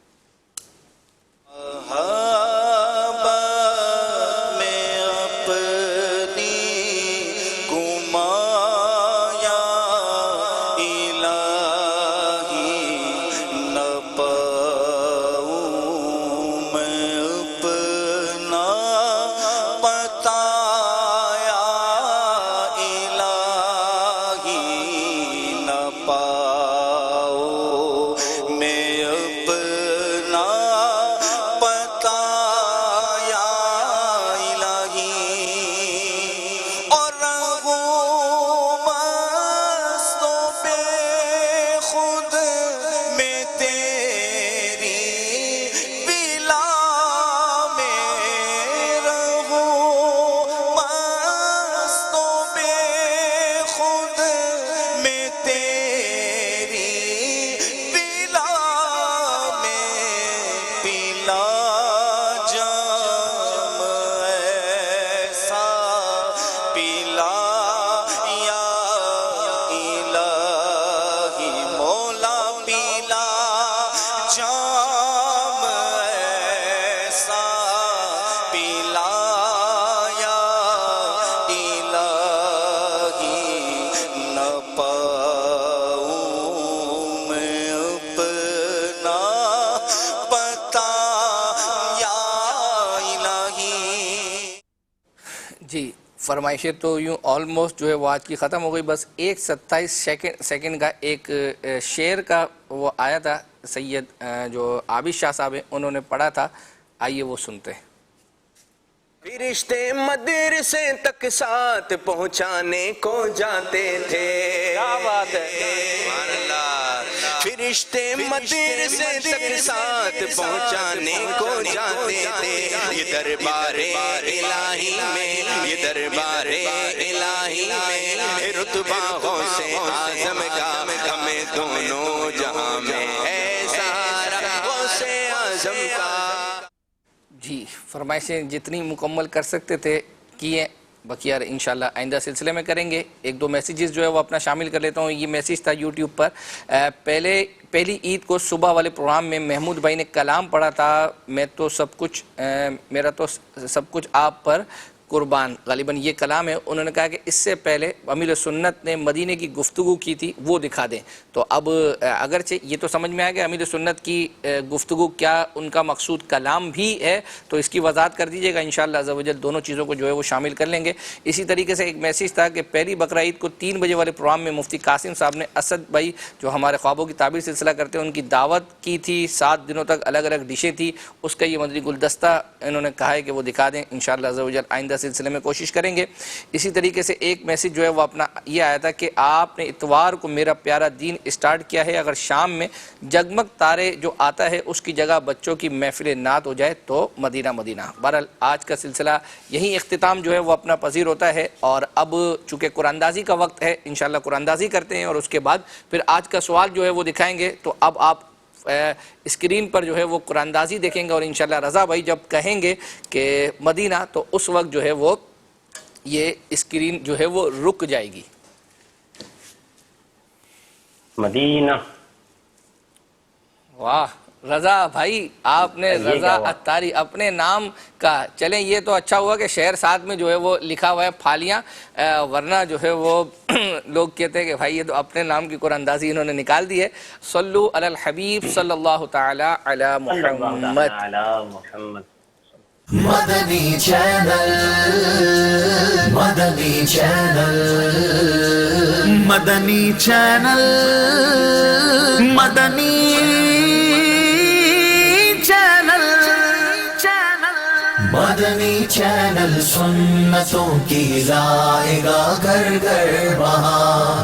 جی فرمائشیں تو یوں آلموسٹ جو ہے وہ آج کی ختم ہو گئی، بس 1:27 سیکنڈ کا ایک شعر کا وہ آیا تھا سید جو عابد شاہ صاحب ہیں انہوں نے پڑھا تھا، آئیے وہ سنتے ہیں۔ فرشتے مدرسے تک ساتھ پہنچانے کو جاتے تھے، کیا بات ہے، سبحان اللہ، فرشتے مدرسے تک ساتھ پہنچانے کو جاتے تھے، یہ دربار الہی میں، یہ دربار الہی میں رتبہ غوث اعظم کا ہمیں دونوں جہاں میں ہے سہارا غوث اعظم کا۔ جی فرمائشیں جتنی مکمل کر سکتے تھے کیے، بقیہ انشاءاللہ آئندہ سلسلے میں کریں گے۔ ایک دو میسیجز جو ہے وہ اپنا شامل کر لیتا ہوں۔ یہ میسیج تھا یوٹیوب پر، پہلی عید کو صبح والے پروگرام میں محمود بھائی نے کلام پڑھا تھا، میرا تو سب کچھ آپ پر قربان، غالباً یہ کلام ہے۔ انہوں نے کہا کہ اس سے پہلے امیر سنت نے مدینے کی گفتگو کی تھی، وہ دکھا دیں۔ تو اب اگرچہ یہ تو سمجھ میں آیا کہ امیر سنت کی گفتگو کیا ان کا مقصود کلام بھی ہے، تو اس کی وضاحت کر دیجیے گا، انشاءاللہ عز و جل دونوں چیزوں کو جو ہے وہ شامل کر لیں گے۔ اسی طریقے سے ایک میسیج تھا کہ پہلی بقرہ عید کو 3 بجے والے پروگرام میں مفتی قاسم صاحب نے اسد بھائی جو ہمارے خوابوں کی تعبیر سلسلہ کرتے ہیں ان کی دعوت کی تھی، 7 دنوں تک الگ الگ ڈشیں تھی، اس کا یہ مدنی گلدستہ انہوں نے کہا ہے کہ وہ دکھا دیں، انشاءاللہ عز و جل آئندہ سلسلے میں کوشش کریں گے۔ اسی طریقے سے ایک میسیج جو ہے وہ اپنا یہ آیا تھا کہ آپ نے اتوار کو میرا پیارا دین اسٹارٹ کیا ہے، اگر شام میں جگمگ تارے جو آتا ہے اس کی جگہ بچوں کی محفل نعت ہو جائے تو مدینہ مدینہ۔ بہرحال آج کا سلسلہ یہی اختتام جو ہے وہ اپنا پذیر ہوتا ہے، اور اب چونکہ قرآن اندازی کا وقت ہے، انشاءاللہ قرآن اندازی کرتے ہیں اور اس کے بعد پھر آج کا سوال جو ہے وہ دکھائیں گے۔ تو اب آپ اسکرین پر جو ہے وہ قرآن اندازی دیکھیں گے، اور انشاءاللہ رضا بھائی جب کہیں گے کہ مدینہ تو اس وقت جو ہے وہ یہ اسکرین جو ہے وہ رک جائے گی۔ مدینہ، واہ رضا بھائی، آپ نے رضا اتاری اپنے نام کا، چلیں یہ تو اچھا ہوا کہ شہر ساتھ میں جو ہے وہ لکھا ہوا ہے پھالیاں، ورنہ جو ہے وہ لوگ کہتے ہیں کہ بھائی یہ تو اپنے نام کی قرآن اندازی انہوں نے نکال دی ہے۔ صلو علی الحبیب صلی اللہ تعالی علی محمد۔ مدنی چینل، مدنی چینل، مدنی چینل، مدنی چینل، مدنی چینل سنتوں کی لائے گا گھر گھر وہاں۔